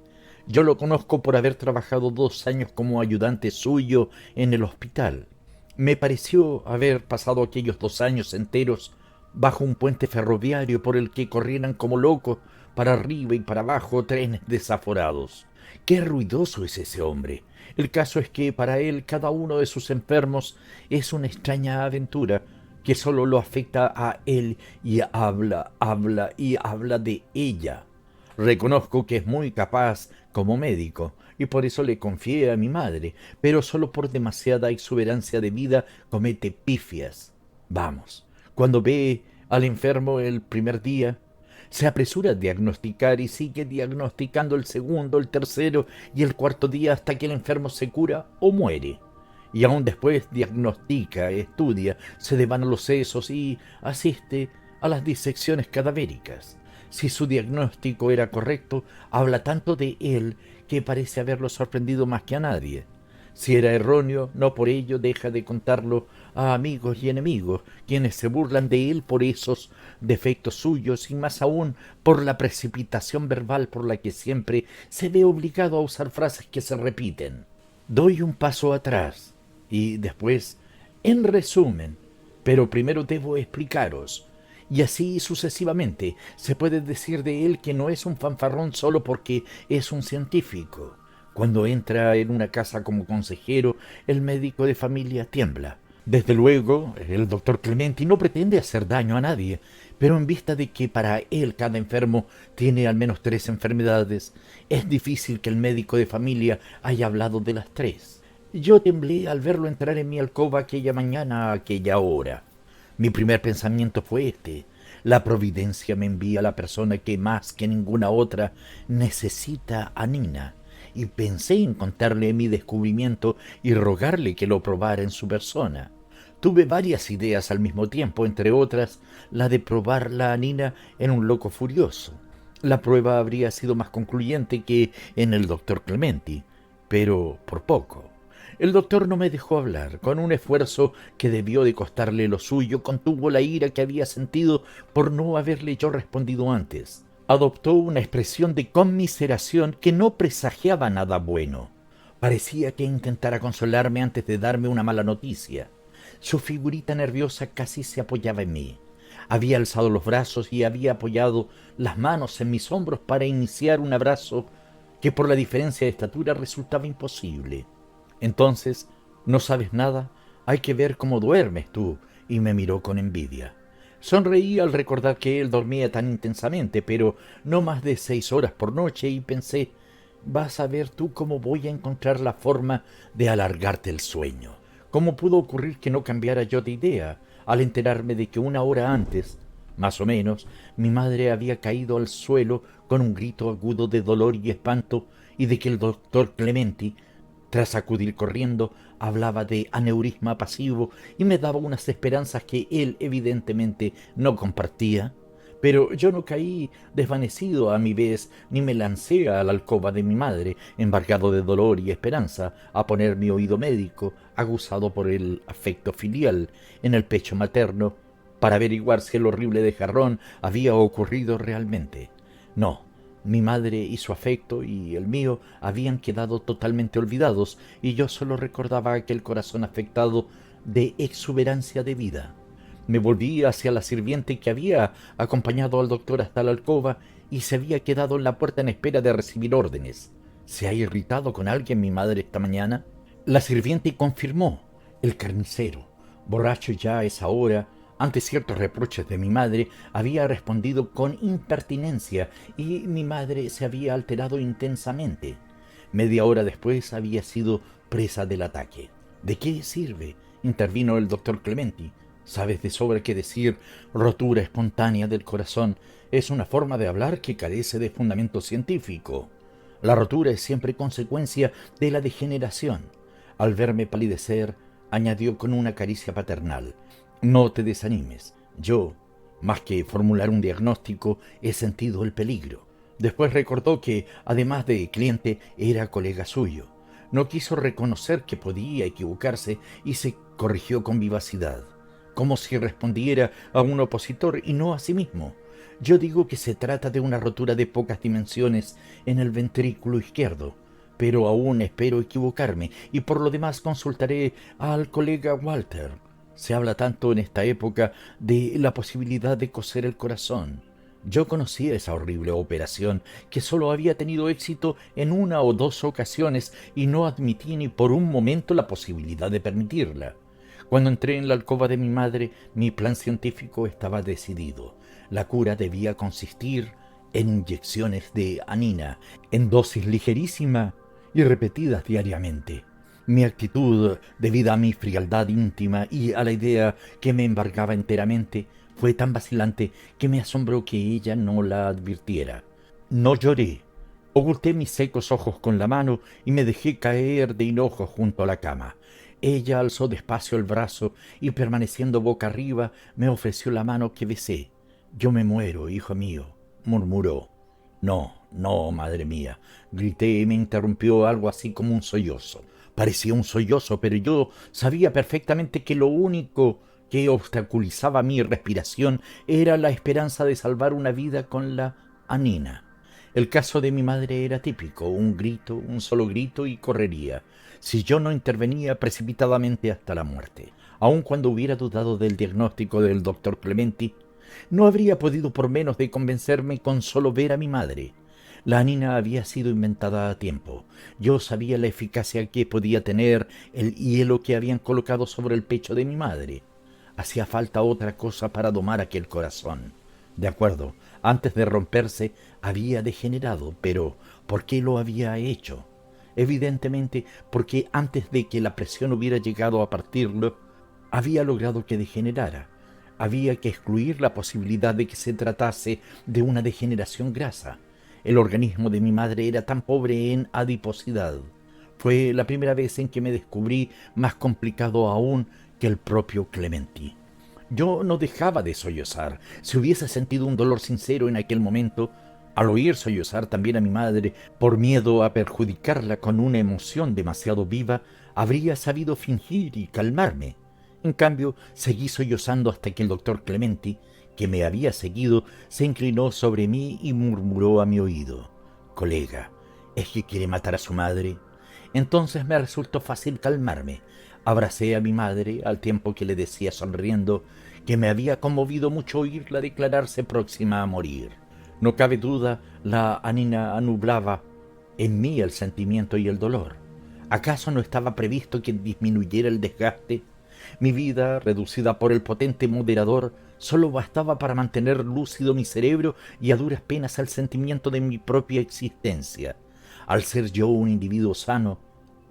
Yo lo conozco por haber trabajado 2 años como ayudante suyo en el hospital. Me pareció haber pasado aquellos 2 años enteros bajo un puente ferroviario por el que corrieran como locos para arriba y para abajo trenes desaforados. ¡Qué ruidoso es ese hombre! El caso es que para él cada uno de sus enfermos es una extraña aventura que sólo lo afecta a él y habla y habla de ella. Reconozco que es muy capaz como médico y por eso le confié a mi madre, pero solo por demasiada exuberancia de vida comete pifias. Vamos, cuando ve al enfermo el primer día, se apresura a diagnosticar y sigue diagnosticando el segundo, el tercero y el cuarto día hasta que el enfermo se cura o muere. Y aún después diagnostica, estudia, se devana los sesos y asiste a las disecciones cadavéricas. Si su diagnóstico era correcto, habla tanto de él que parece haberlo sorprendido más que a nadie. Si era erróneo, no por ello deja de contarlo a amigos y enemigos, quienes se burlan de él por esos defectos suyos y más aún por la precipitación verbal por la que siempre se ve obligado a usar frases que se repiten. Doy un paso atrás y después, en resumen, pero primero debo explicaros. Y así sucesivamente. Se puede decir de él que no es un fanfarrón solo porque es un científico. Cuando entra en una casa como consejero, el médico de familia tiembla. Desde luego, el doctor Clementi no pretende hacer daño a nadie, pero en vista de que para él cada enfermo tiene al menos 3 enfermedades, es difícil que el médico de familia haya hablado de las 3. Yo temblé al verlo entrar en mi alcoba aquella mañana a aquella hora. Mi primer pensamiento fue este: la providencia me envía a la persona que más que ninguna otra necesita a Nina, y pensé en contarle mi descubrimiento y rogarle que lo probara en su persona. Tuve varias ideas al mismo tiempo, entre otras la de probarla a Nina en un loco furioso. La prueba habría sido más concluyente que en el doctor Clementi, pero por poco. El doctor no me dejó hablar. Con un esfuerzo que debió de costarle lo suyo, contuvo la ira que había sentido por no haberle yo respondido antes. Adoptó una expresión de conmiseración que no presagiaba nada bueno. Parecía que intentara consolarme antes de darme una mala noticia. Su figurita nerviosa casi se apoyaba en mí. Había alzado los brazos y había apoyado las manos en mis hombros para iniciar un abrazo que por la diferencia de estatura resultaba imposible. Entonces, ¿no sabes nada? Hay que ver cómo duermes tú. Y me miró con envidia. Sonreí al recordar que él dormía tan intensamente, pero no más de 6 horas por noche, y pensé, vas a ver tú cómo voy a encontrar la forma de alargarte el sueño. ¿Cómo pudo ocurrir que no cambiara yo de idea al enterarme de que 1 hora antes, más o menos, mi madre había caído al suelo con un grito agudo de dolor y espanto, y de que el doctor Clementi, tras acudir corriendo, hablaba de aneurisma pasivo y me daba unas esperanzas que él evidentemente no compartía? Pero yo no caí desvanecido a mi vez, ni me lancé a la alcoba de mi madre, embargado de dolor y esperanza, a poner mi oído médico, aguzado por el afecto filial, en el pecho materno, para averiguar si el horrible desgarrón había ocurrido realmente. No, mi madre y su afecto y el mío habían quedado totalmente olvidados, y yo solo recordaba aquel corazón afectado de exuberancia de vida. Me volví hacia la sirviente que había acompañado al doctor hasta la alcoba y se había quedado en la puerta en espera de recibir órdenes. ¿Se ha irritado con alguien mi madre esta mañana? La sirviente confirmó. El carnicero, borracho ya a esa hora, ante ciertos reproches de mi madre, había respondido con impertinencia, y mi madre se había alterado intensamente. Media hora después había sido presa del ataque. ¿De qué sirve?, intervino el doctor Clementi. Sabes de sobra que decir rotura espontánea del corazón es una forma de hablar que carece de fundamento científico. La rotura es siempre consecuencia de la degeneración. Al verme palidecer, añadió con una caricia paternal: no te desanimes. Yo, más que formular un diagnóstico, he sentido el peligro. Después recordó que, además de cliente, era colega suyo. No quiso reconocer que podía equivocarse y se corrigió con vivacidad, como si respondiera a un opositor y no a sí mismo. Yo digo que se trata de una rotura de pocas dimensiones en el ventrículo izquierdo, pero aún espero equivocarme, y por lo demás consultaré al colega Walter. Se habla tanto en esta época de la posibilidad de coser el corazón. Yo conocía esa horrible operación, que sólo había tenido éxito en 1 o 2 ocasiones, y no admití ni por un momento la posibilidad de permitirla. Cuando entré en la alcoba de mi madre, mi plan científico estaba decidido. La cura debía consistir en inyecciones de anina, en dosis ligerísima y repetidas diariamente. Mi actitud, debida a mi frialdad íntima y a la idea que me embargaba enteramente, fue tan vacilante que me asombró que ella no la advirtiera. No lloré. Oculté mis secos ojos con la mano y me dejé caer de hinojo junto a la cama. Ella alzó despacio el brazo y, permaneciendo boca arriba, me ofreció la mano, que besé. «Yo me muero, hijo mío», murmuró. «No, no, madre mía», grité, y me interrumpió algo así como un sollozo. Parecía un sollozo, pero yo sabía perfectamente que lo único que obstaculizaba mi respiración era la esperanza de salvar una vida con la anina. El caso de mi madre era típico: un grito, un solo grito, y correría, si yo no intervenía, precipitadamente hasta la muerte. Aun cuando hubiera dudado del diagnóstico del doctor Clementi, no habría podido por menos de convencerme con solo ver a mi madre. La anina había sido inventada a tiempo. Yo sabía la eficacia que podía tener el hielo que habían colocado sobre el pecho de mi madre. Hacía falta otra cosa para domar aquel corazón. De acuerdo, antes de romperse había degenerado, pero ¿por qué lo había hecho? Evidentemente porque antes de que la presión hubiera llegado a partirlo, había logrado que degenerara. Había que excluir la posibilidad de que se tratase de una degeneración grasa. El organismo de mi madre era tan pobre en adiposidad. Fue la primera vez en que me descubrí más complicado aún que el propio Clementi. Yo no dejaba de sollozar. Si hubiese sentido un dolor sincero en aquel momento, al oír sollozar también a mi madre, por miedo a perjudicarla con una emoción demasiado viva, habría sabido fingir y calmarme. En cambio, seguí sollozando hasta que el doctor Clementi, que me había seguido, se inclinó sobre mí y murmuró a mi oído: «Colega, ¿es que quiere matar a su madre?». Entonces me resultó fácil calmarme. Abracé a mi madre al tiempo que le decía sonriendo que me había conmovido mucho oírla declararse próxima a morir. No cabe duda, la anina nublaba en mí el sentimiento y el dolor. ¿Acaso no estaba previsto que disminuyera el desgaste? Mi vida, reducida por el potente moderador, solo bastaba para mantener lúcido mi cerebro y a duras penas el sentimiento de mi propia existencia. Al ser yo un individuo sano,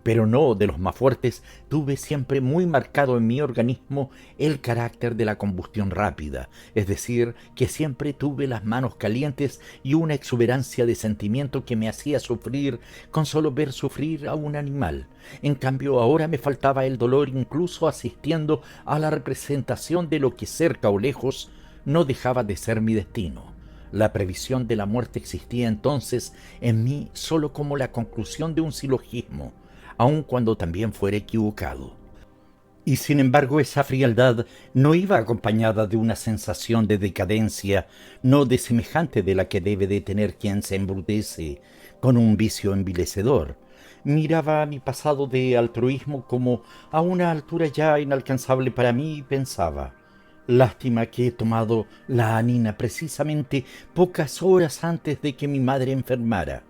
pero no de los más fuertes, tuve siempre muy marcado en mi organismo el carácter de la combustión rápida, es decir, que siempre tuve las manos calientes y una exuberancia de sentimiento que me hacía sufrir con solo ver sufrir a un animal. En cambio, ahora me faltaba el dolor incluso asistiendo a la representación de lo que cerca o lejos no dejaba de ser mi destino. La previsión de la muerte existía entonces en mí solo como la conclusión de un silogismo, aun cuando también fuera equivocado. Y sin embargo esa frialdad no iba acompañada de una sensación de decadencia no desemejante de la que debe de tener quien se embrutece con un vicio envilecedor. Miraba a mi pasado de altruismo como a una altura ya inalcanzable para mí y pensaba: lástima que he tomado la anina precisamente pocas horas antes de que mi madre enfermara.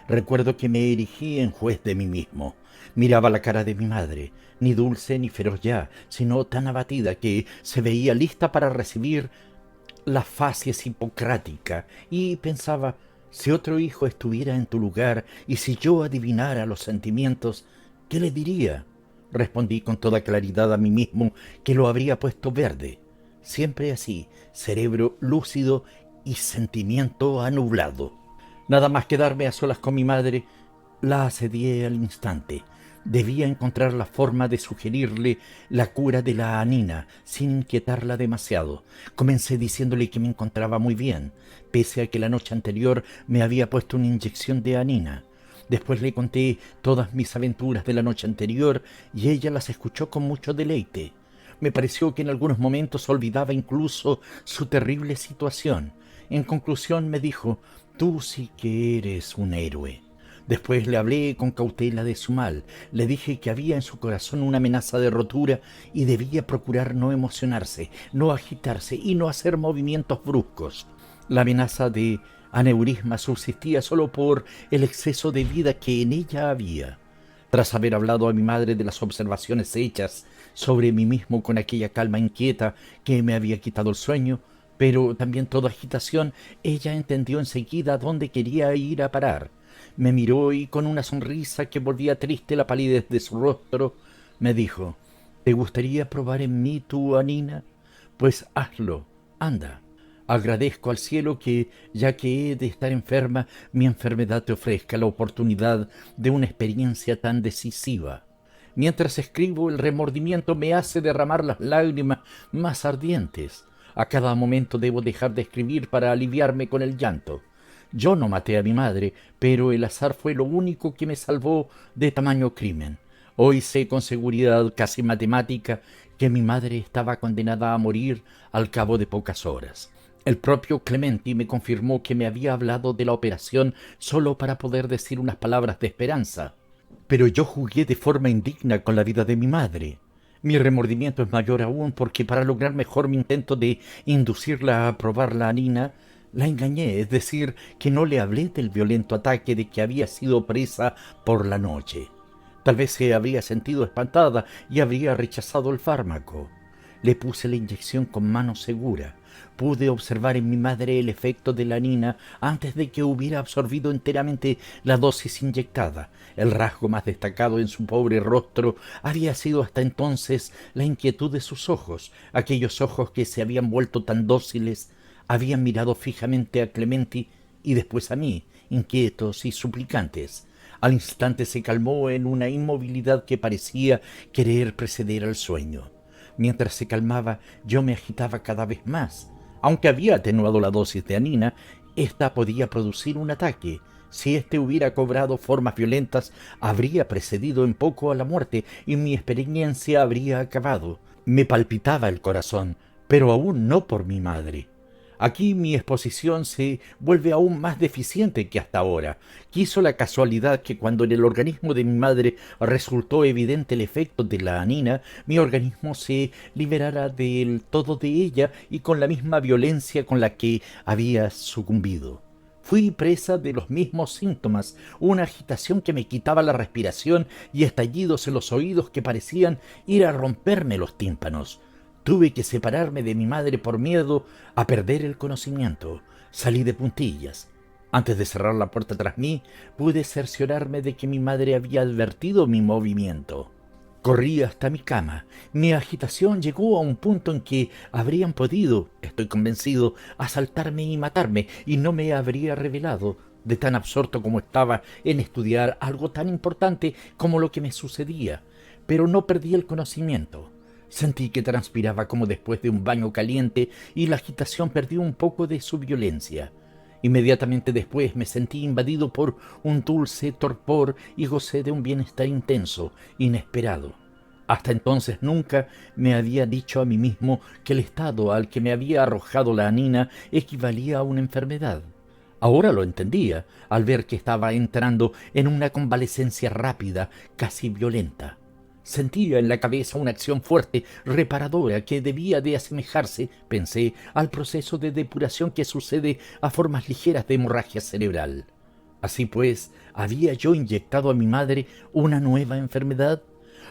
Recuerdo que me erigí en juez de mí mismo. Miraba la cara de mi madre, ni dulce ni feroz ya, sino tan abatida que se veía lista para recibir la facies hipocrática, y pensaba: si otro hijo estuviera en tu lugar y si yo adivinara los sentimientos, ¿qué le diría? Respondí con toda claridad a mí mismo que lo habría puesto verde. Siempre así, cerebro lúcido y sentimiento anublado. Nada más quedarme a solas con mi madre, la asedié al instante. Debía encontrar la forma de sugerirle la cura de la anina sin inquietarla demasiado. Comencé diciéndole que me encontraba muy bien, pese a que la noche anterior me había puesto una inyección de anina. Después le conté todas mis aventuras de la noche anterior y ella las escuchó con mucho deleite. Me pareció que en algunos momentos olvidaba incluso su terrible situación. En conclusión me dijo: «Tú sí que eres un héroe». Después le hablé con cautela de su mal. Le dije que había en su corazón una amenaza de rotura y debía procurar no emocionarse, no agitarse y no hacer movimientos bruscos. La amenaza de aneurisma subsistía solo por el exceso de vida que en ella había. Tras haber hablado a mi madre de las observaciones hechas sobre mí mismo con aquella calma inquieta que me había quitado el sueño, pero también toda agitación, ella entendió enseguida dónde quería ir a parar. Me miró y con una sonrisa que volvía triste la palidez de su rostro, me dijo: «¿Te gustaría probar en mí tu anina? Pues hazlo, anda. Agradezco al cielo que, ya que he de estar enferma, mi enfermedad te ofrezca la oportunidad de una experiencia tan decisiva». Mientras escribo, el remordimiento me hace derramar las lágrimas más ardientes. A cada momento debo dejar de escribir para aliviarme con el llanto. Yo no maté a mi madre, pero el azar fue lo único que me salvó de tamaño crimen. Hoy sé con seguridad casi matemática que mi madre estaba condenada a morir al cabo de pocas horas. El propio Clementi me confirmó que me había hablado de la operación solo para poder decir unas palabras de esperanza. Pero yo jugué de forma indigna con la vida de mi madre. Mi remordimiento es mayor aún porque para lograr mejor mi intento de inducirla a probar la anina, La engañé, es decir, que no le hablé del violento ataque de que había sido presa por la noche. Tal vez se habría sentido espantada y habría rechazado el fármaco. Le puse la inyección con mano segura. Pude observar en mi madre el efecto de la anina antes de que hubiera absorbido enteramente la dosis inyectada. El rasgo más destacado en su pobre rostro había sido hasta entonces la inquietud de sus ojos, aquellos ojos que se habían vuelto tan dóciles, habían mirado fijamente a Clementi y después a mí, inquietos y suplicantes. Al instante se calmó en una inmovilidad que parecía querer preceder al sueño. Mientras se calmaba, yo me agitaba cada vez más. Aunque había atenuado la dosis de anina, ésta podía producir un ataque. Si éste hubiera cobrado formas violentas, habría precedido en poco a la muerte y mi experiencia habría acabado. Me palpitaba el corazón, pero aún no por mi madre. Aquí mi exposición se vuelve aún más deficiente que hasta ahora. Quiso la casualidad que cuando en el organismo de mi madre resultó evidente el efecto de la anina, mi organismo se liberara del todo de ella y con la misma violencia con la que había sucumbido. Fui presa de los mismos síntomas, una agitación que me quitaba la respiración y estallidos en los oídos que parecían ir a romperme los tímpanos. Tuve que separarme de mi madre por miedo a perder el conocimiento. Salí de puntillas. Antes de cerrar la puerta tras mí, pude cerciorarme de que mi madre había advertido mi movimiento. Corrí hasta mi cama. Mi agitación llegó a un punto en que habrían podido, estoy convencido, asaltarme y matarme, y no me habría revelado, de tan absorto como estaba en estudiar algo tan importante como lo que me sucedía. Pero no perdí el conocimiento. Sentí que transpiraba como después de un baño caliente y la agitación perdió un poco de su violencia. Inmediatamente después me sentí invadido por un dulce torpor y gocé de un bienestar intenso, inesperado. Hasta entonces nunca me había dicho a mí mismo que el estado al que me había arrojado la anina equivalía a una enfermedad. Ahora lo entendía, al ver que estaba entrando en una convalecencia rápida, casi violenta. Sentía en la cabeza una acción fuerte, reparadora, que debía de asemejarse, pensé, al proceso de depuración que sucede a formas ligeras de hemorragia cerebral. Así pues, ¿había yo inyectado a mi madre una nueva enfermedad?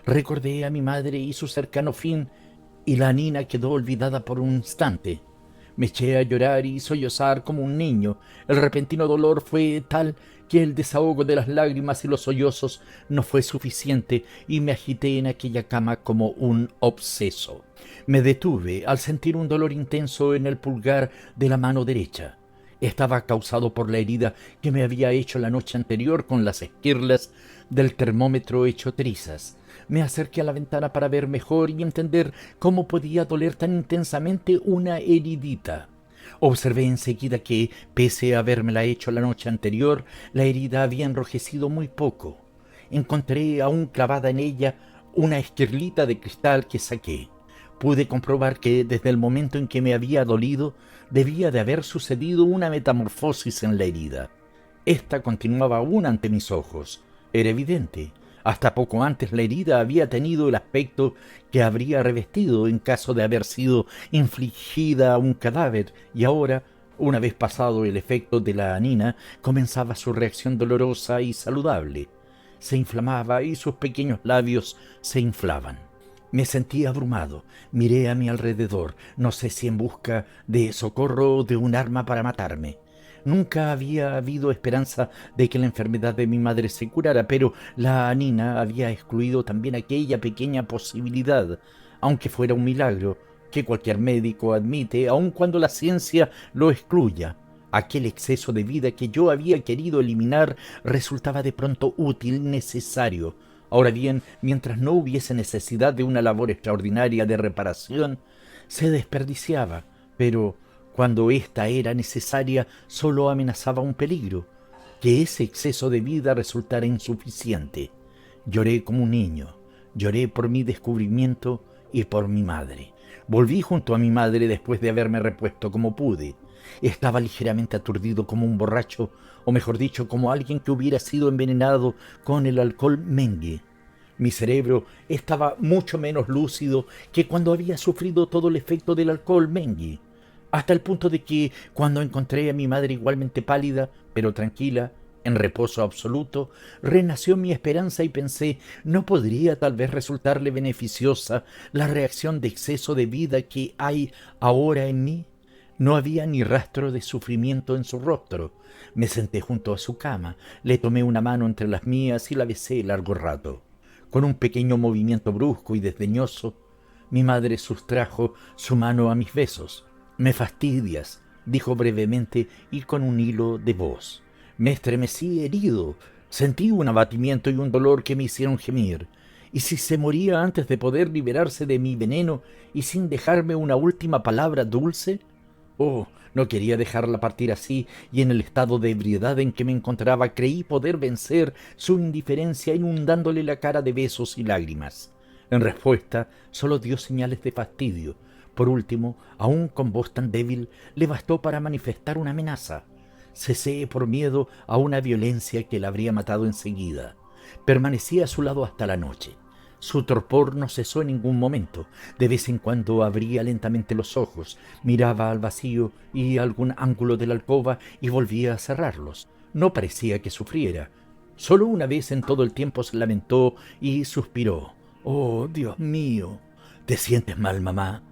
Recordé a mi madre y su cercano fin, y la anina quedó olvidada por un instante. Me eché a llorar y sollozar como un niño. El repentino dolor fue tal que el desahogo de las lágrimas y los sollozos no fue suficiente y me agité en aquella cama como un obseso. Me detuve al sentir un dolor intenso en el pulgar de la mano derecha. Estaba causado por la herida que me había hecho la noche anterior con las esquirlas del termómetro hecho trizas. Me acerqué a la ventana para ver mejor y entender cómo podía doler tan intensamente una heridita. Observé enseguida que, pese a habérmela hecho la noche anterior, la herida había enrojecido muy poco. Encontré aún clavada en ella una esquirlita de cristal que saqué. Pude comprobar que desde el momento en que me había dolido, debía de haber sucedido una metamorfosis en la herida. Esta continuaba aún ante mis ojos. Era evidente. Hasta poco antes la herida había tenido el aspecto que habría revestido en caso de haber sido infligida a un cadáver, y ahora, una vez pasado el efecto de la anina, comenzaba su reacción dolorosa y saludable. Se inflamaba y sus pequeños labios se inflaban. Me sentí abrumado, miré a mi alrededor, no sé si en busca de socorro o de un arma para matarme. Nunca había habido esperanza de que la enfermedad de mi madre se curara, pero la anina había excluido también aquella pequeña posibilidad, aunque fuera un milagro, que cualquier médico admite, aun cuando la ciencia lo excluya. Aquel exceso de vida que yo había querido eliminar resultaba de pronto útil, necesario. Ahora bien, mientras no hubiese necesidad de una labor extraordinaria de reparación, se desperdiciaba, pero cuando ésta era necesaria sólo amenazaba un peligro, que ese exceso de vida resultara insuficiente. Lloré como un niño, lloré por mi descubrimiento y por mi madre. Volví junto a mi madre después de haberme repuesto como pude. Estaba ligeramente aturdido como un borracho, o mejor dicho, como alguien que hubiera sido envenenado con el alcohol Mengue. Mi cerebro estaba mucho menos lúcido que cuando había sufrido todo el efecto del alcohol Mengue. hasta el punto de que cuando encontré a mi madre igualmente pálida, pero tranquila, en reposo absoluto, renació mi esperanza y pensé, ¿no podría tal vez resultarle beneficiosa la reacción de exceso de vida que hay ahora en mí? No había ni rastro de sufrimiento en su rostro. Me senté junto a su cama, le tomé una mano entre las mías y la besé largo rato. Con un pequeño movimiento brusco y desdeñoso, mi madre sustrajo su mano a mis besos. «Me fastidias», dijo brevemente y con un hilo de voz. Me estremecí herido, sentí un abatimiento y un dolor que me hicieron gemir. ¿Y si se moría antes de poder liberarse de mi veneno y sin dejarme una última palabra dulce? Oh, no quería dejarla partir así, y en el estado de ebriedad en que me encontraba creí poder vencer su indiferencia inundándole la cara de besos y lágrimas. En respuesta, solo dio señales de fastidio. Por último, aun con voz tan débil, le bastó para manifestar una amenaza. Cesé por miedo a una violencia que la habría matado enseguida. Permanecí a su lado hasta la noche. Su torpor no cesó en ningún momento. De vez en cuando abría lentamente los ojos, miraba al vacío y a algún ángulo de la alcoba y volvía a cerrarlos. No parecía que sufriera. Solo una vez en todo el tiempo se lamentó y suspiró. «Oh, Dios mío, ¿te sientes mal, mamá?».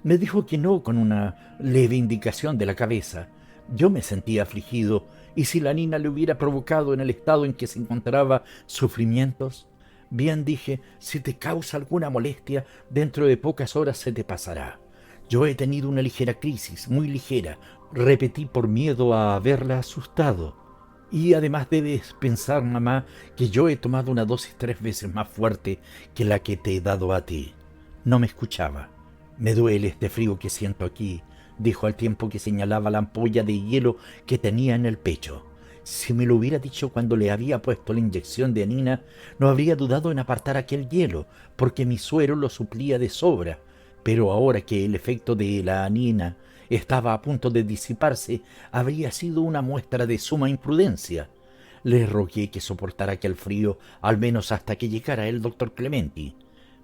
Me dijo que no con una leve indicación de la cabeza. Yo me sentía afligido, y si la nina le hubiera provocado en el estado en que se encontraba sufrimientos, bien, dije, si te causa alguna molestia, dentro de pocas horas se te pasará. Yo he tenido una ligera crisis, muy ligera, repetí por miedo a haberla asustado. Y además debes pensar, mamá, que yo he tomado una dosis 3 veces más fuerte que la que te he dado a ti. No me escuchaba. «Me duele este frío que siento aquí», dijo al tiempo que señalaba la ampolla de hielo que tenía en el pecho. Si me lo hubiera dicho cuando le había puesto la inyección de anina, no habría dudado en apartar aquel hielo, porque mi suero lo suplía de sobra. Pero ahora que el efecto de la anina estaba a punto de disiparse, habría sido una muestra de suma imprudencia. Le rogué que soportara aquel frío, al menos hasta que llegara el doctor Clementi.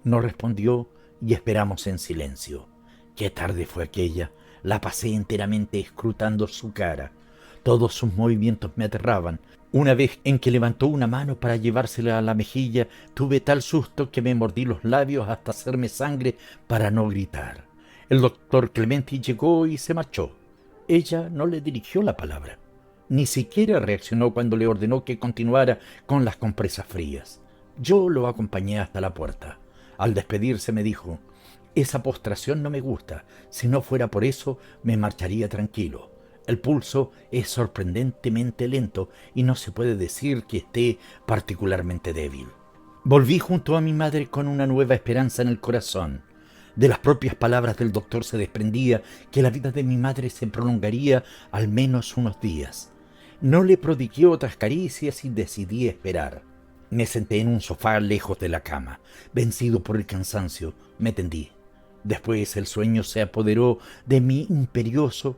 No respondió y esperamos en silencio. Qué tarde fue aquella. La pasé enteramente escrutando su cara. Todos sus movimientos me aterraban. Una vez en que levantó una mano para llevársela a la mejilla, tuve tal susto que me mordí los labios hasta hacerme sangre para no gritar. El doctor Clementi llegó y se marchó. Ella no le dirigió la palabra. Ni siquiera reaccionó cuando le ordenó que continuara con las compresas frías. Yo lo acompañé hasta la puerta. Al despedirse me dijo: «Esa postración no me gusta. Si no fuera por eso, me marcharía tranquilo. El pulso es sorprendentemente lento y no se puede decir que esté particularmente débil». Volví junto a mi madre con una nueva esperanza en el corazón. De las propias palabras del doctor se desprendía que la vida de mi madre se prolongaría al menos unos días. No le prodigué otras caricias y decidí esperar. Me senté en un sofá lejos de la cama. Vencido por el cansancio, me tendí. Después el sueño se apoderó de mí imperioso,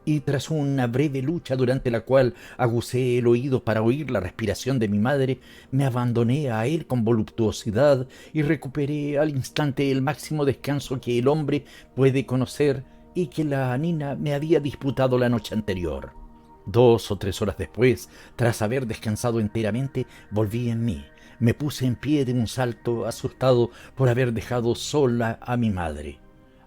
y tras una breve lucha durante la cual agucé el oído para oír la respiración de mi madre, me abandoné a él con voluptuosidad y recuperé al instante el máximo descanso que el hombre puede conocer y que la nina me había disputado la noche anterior. 2 o 3 horas después, tras haber descansado enteramente, volví en mí. Me puse en pie de un salto, asustado por haber dejado sola a mi madre.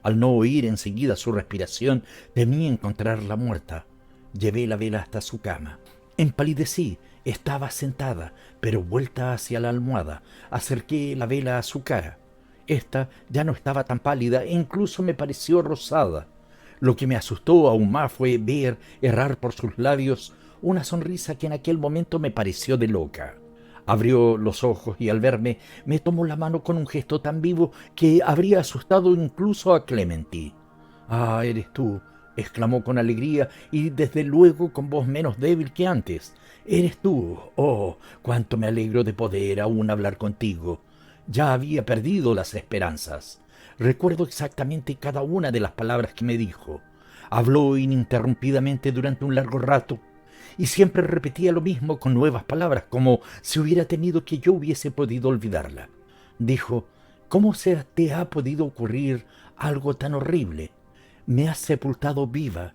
Al no oír enseguida su respiración, temí encontrarla muerta. Llevé la vela hasta su cama. Empalidecí. Estaba sentada, pero vuelta hacia la almohada. Acerqué la vela a su cara. Esta ya no estaba tan pálida e incluso me pareció rosada. Lo que me asustó aún más fue ver errar por sus labios una sonrisa que en aquel momento me pareció de loca. Abrió los ojos y al verme me tomó la mano con un gesto tan vivo que habría asustado incluso a Clementi. «Ah, eres tú», exclamó con alegría y desde luego con voz menos débil que antes. «Eres tú. Oh, cuánto me alegro de poder aún hablar contigo». Ya había perdido las esperanzas. Recuerdo exactamente cada una de las palabras que me dijo. Habló ininterrumpidamente durante un largo rato y siempre repetía lo mismo con nuevas palabras, como si hubiera temido que yo hubiese podido olvidarla. Dijo: «¿Cómo se te ha podido ocurrir algo tan horrible?». me has sepultado viva.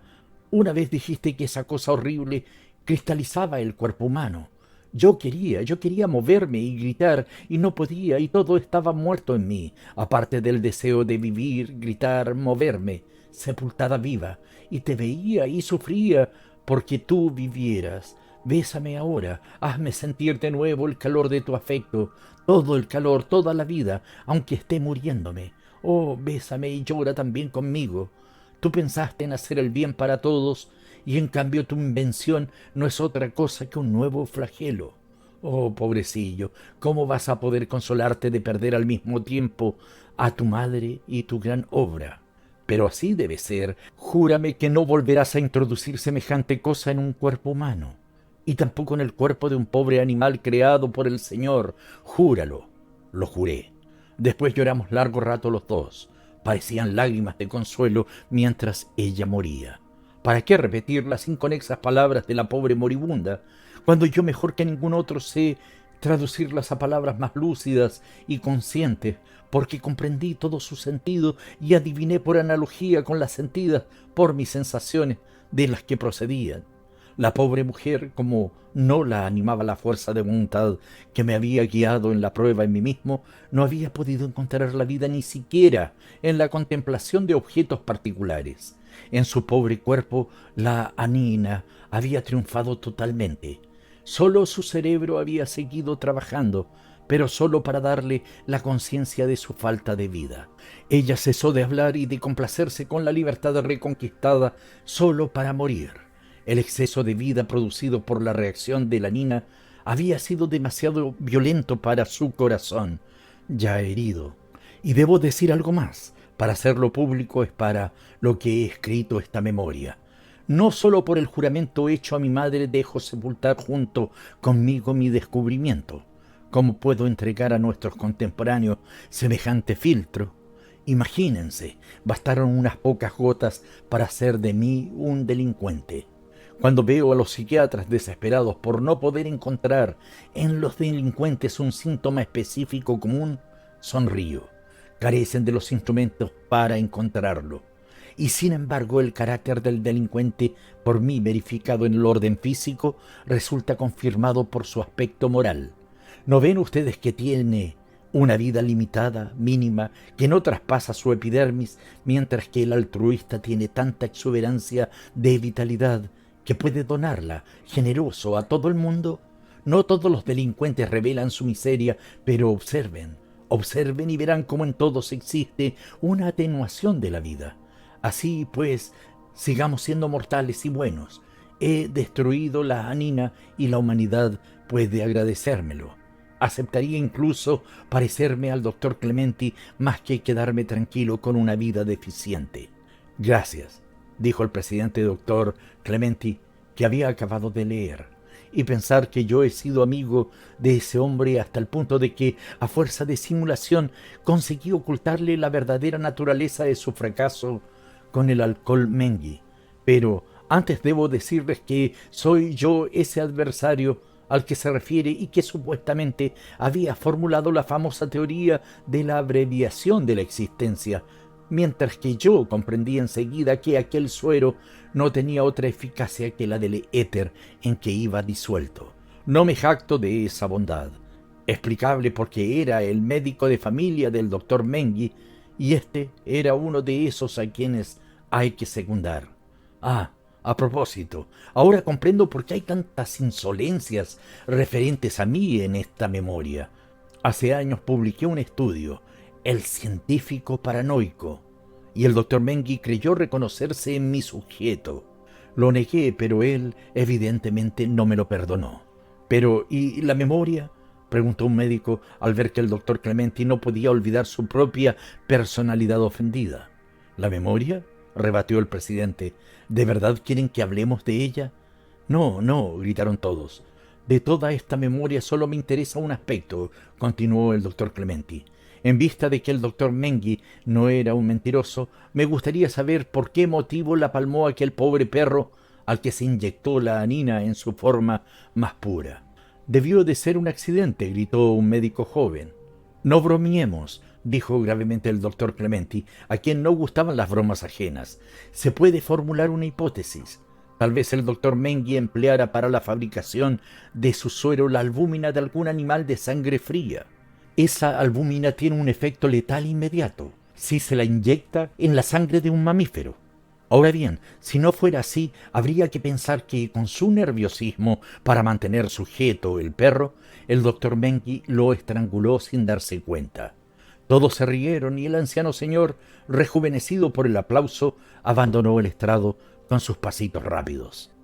Una vez dijiste que esa cosa horrible cristalizaba el cuerpo humano. Yo quería moverme y gritar, y no podía, y todo estaba muerto en mí, aparte del deseo de vivir, gritar, moverme, sepultada viva, y te veía y sufría porque tú vivieras. Bésame ahora, hazme sentir de nuevo el calor de tu afecto, todo el calor, toda la vida, aunque esté muriéndome. Oh, bésame y llora también conmigo. Tú pensaste en hacer el bien para todos, y en cambio tu invención no es otra cosa que un nuevo flagelo. Oh, pobrecillo, ¿cómo vas a poder consolarte de perder al mismo tiempo a tu madre y tu gran obra? Pero así debe ser. Júrame que no volverás a introducir semejante cosa en un cuerpo humano, y tampoco en el cuerpo de un pobre animal creado por el Señor. Júralo. Lo juré. Después lloramos largo rato los dos. Parecían lágrimas de consuelo mientras ella moría. ¿Para qué repetir las inconexas palabras de la pobre moribunda, cuando yo mejor que ningún otro sé traducirlas a palabras más lúcidas y conscientes, porque comprendí todo su sentido y adiviné por analogía con las sentidas por mis sensaciones de las que procedían? La pobre mujer, como no la animaba la fuerza de voluntad que me había guiado en la prueba en mí mismo, no había podido encontrar la vida ni siquiera en la contemplación de objetos particulares. En su pobre cuerpo la anina había triunfado totalmente. Sólo su cerebro había seguido trabajando, pero sólo para darle la conciencia de su falta de vida. Ella cesó de hablar y de complacerse con la libertad reconquistada sólo para morir. El exceso de vida producido por la reacción de la nina había sido demasiado violento para su corazón, ya herido. Y debo decir algo más. Para hacerlo público es para lo que he escrito esta memoria. No sólo por el juramento hecho a mi madre dejo sepultar junto conmigo mi descubrimiento. ¿Cómo puedo entregar a nuestros contemporáneos semejante filtro? Imagínense, bastaron unas pocas gotas para hacer de mí un delincuente. Cuando veo a los psiquiatras desesperados por no poder encontrar en los delincuentes un síntoma específico común, sonrío. Carecen de los instrumentos para encontrarlo. Y sin embargo el carácter del delincuente, por mí verificado en el orden físico, resulta confirmado por su aspecto moral. ¿No ven ustedes que tiene una vida limitada, mínima, que no traspasa su epidermis, mientras que el altruista tiene tanta exuberancia de vitalidad que puede donarla, generoso, a todo el mundo? No todos los delincuentes revelan su miseria, pero observen y verán cómo en todos existe una atenuación de la vida. Así pues, sigamos siendo mortales y buenos. He destruido la anina y la humanidad puede agradecérmelo. Aceptaría incluso parecerme al doctor Clementi más que quedarme tranquilo con una vida deficiente. Gracias, dijo el presidente doctor Clementi, que había acabado de leer, y pensar que yo he sido amigo de ese hombre hasta el punto de que, a fuerza de simulación, conseguí ocultarle la verdadera naturaleza de su fracaso con el alcohol Mengui. Pero antes debo decirles que soy yo ese adversario al que se refiere y que supuestamente había formulado la famosa teoría de la abreviación de la existencia, mientras que yo comprendí enseguida que aquel suero no tenía otra eficacia que la del éter en que iba disuelto. No me jacto de esa bondad, explicable porque era el médico de familia del doctor Mengui, y este era uno de esos a quienes hay que secundar. A propósito, ahora comprendo por qué hay tantas insolencias referentes a mí en esta memoria. Hace años publiqué un estudio, El científico paranoico, y el doctor Mengui creyó reconocerse en mi sujeto. Lo negué, pero él evidentemente no me lo perdonó. «Pero, ¿y la memoria?», preguntó un médico al ver que el doctor Clementi no podía olvidar su propia personalidad ofendida. «¿La memoria?», rebatió el presidente. «¿De verdad quieren que hablemos de ella?». «No, no», gritaron todos. «De toda esta memoria solo me interesa un aspecto», continuó el doctor Clementi. «En vista de que el doctor Mengui no era un mentiroso, me gustaría saber por qué motivo la palmó aquel pobre perro al que se inyectó la anina en su forma más pura». «Debió de ser un accidente», gritó un médico joven. «No bromiemos», dijo gravemente el doctor Clementi, a quien no gustaban las bromas ajenas. Se puede formular una hipótesis. Tal vez el doctor Menghi empleara para la fabricación de su suero la albúmina de algún animal de sangre fría. Esa albúmina tiene un efecto letal inmediato si se la inyecta en la sangre de un mamífero. Ahora bien, si no fuera así, habría que pensar que con su nerviosismo para mantener sujeto el perro, el doctor Menghi lo estranguló sin darse cuenta. Todos se rieron y el anciano señor, rejuvenecido por el aplauso, abandonó el estrado con sus pasitos rápidos.